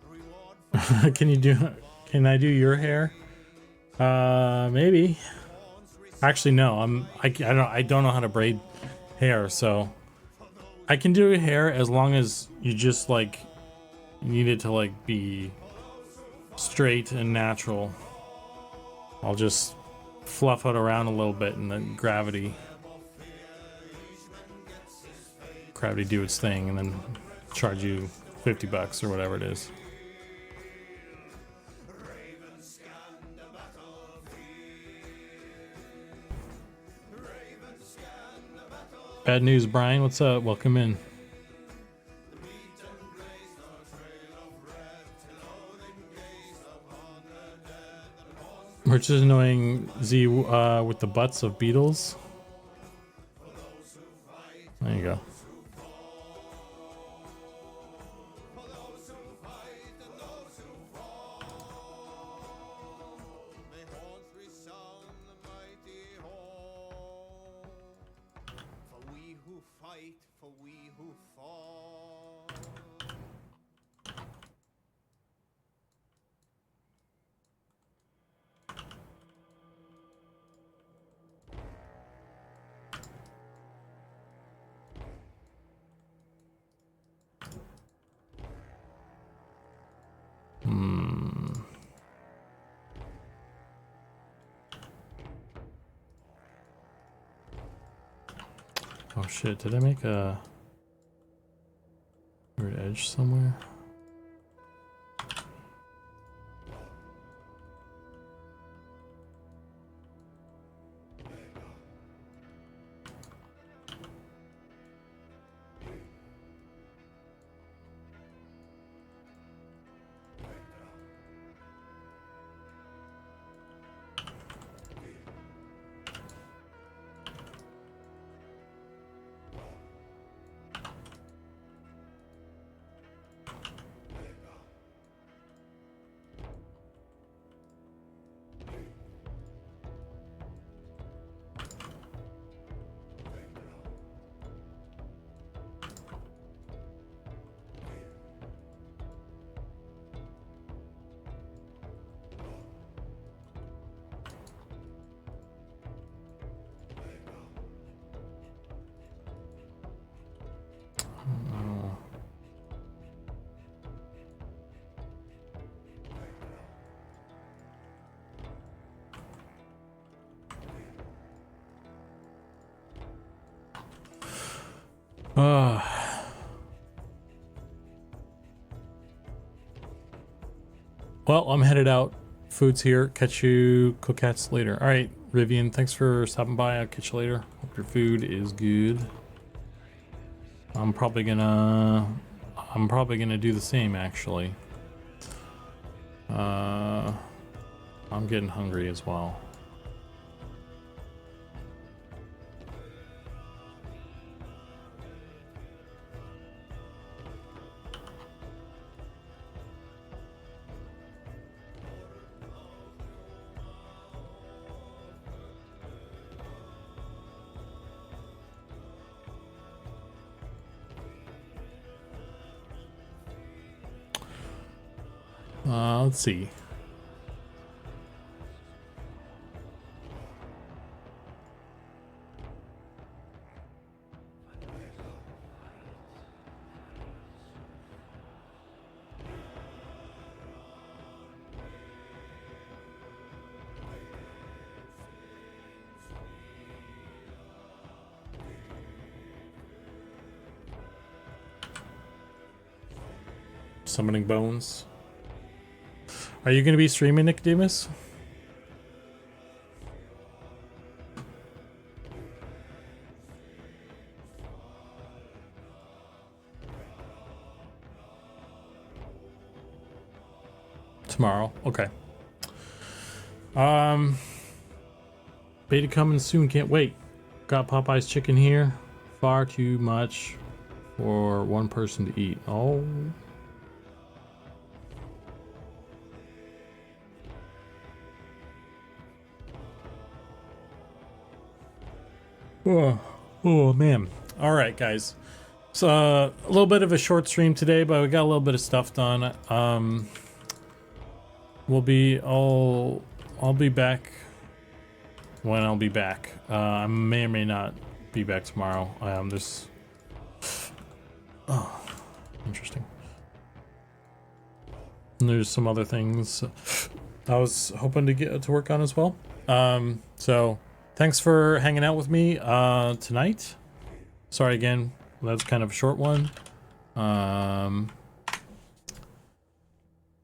Reward for Can I do your hair? Maybe. Actually, no. I don't know how to braid hair, so I can do your hair as long as you just like need it to like be straight and natural. I'll just fluff it around a little bit and then gravity do its thing and then charge you $50 or whatever it is. Bad news, Brian. What's up? Welcome in. We're just annoying Z with the butts of beetles. There you go. Oh shit, did I make a weird edge somewhere? Well, I'm headed out food's here. Catch you coquettes later. All right, Rivian, thanks for stopping by. I'll catch you later. Hope your food is good. I'm probably gonna do the same actually. I'm getting hungry as well. Let's see. Summoning bones. Are you going to be streaming, Nicodemus? Tomorrow. Okay. Beta coming soon. Can't wait. Got Popeye's chicken here. Far too much for one person to eat. Oh. Oh man. All right, guys. So a little bit of a short stream today, but we got a little bit of stuff done. I'll be back when I'll be back. I may or may not be back tomorrow. Interesting. And there's some other things I was hoping to get to work on as well. So thanks for hanging out with me tonight. Sorry again, that's kind of a short one.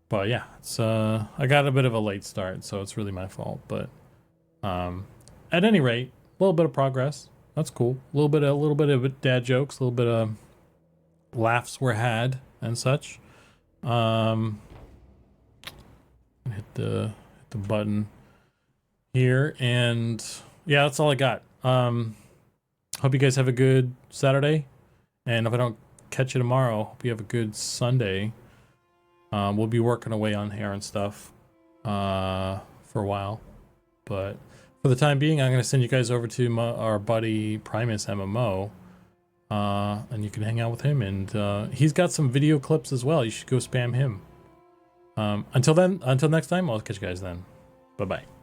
But yeah, it's I got a bit of a late start, so it's really my fault. But at any rate, a little bit of progress. That's cool. A little bit of dad jokes, a little bit of laughs were had and such. Hit the button here, and yeah, that's all I got. Hope you guys have a good Saturday, and if I don't catch you tomorrow, hope you have a good Sunday. We'll be working away on hair and stuff for a while, but for the time being, I'm going to send you guys over to our buddy Primus MMO, and you can hang out with him, and he's got some video clips as well. You should go spam him. Until next time, I'll catch you guys then. Bye-bye.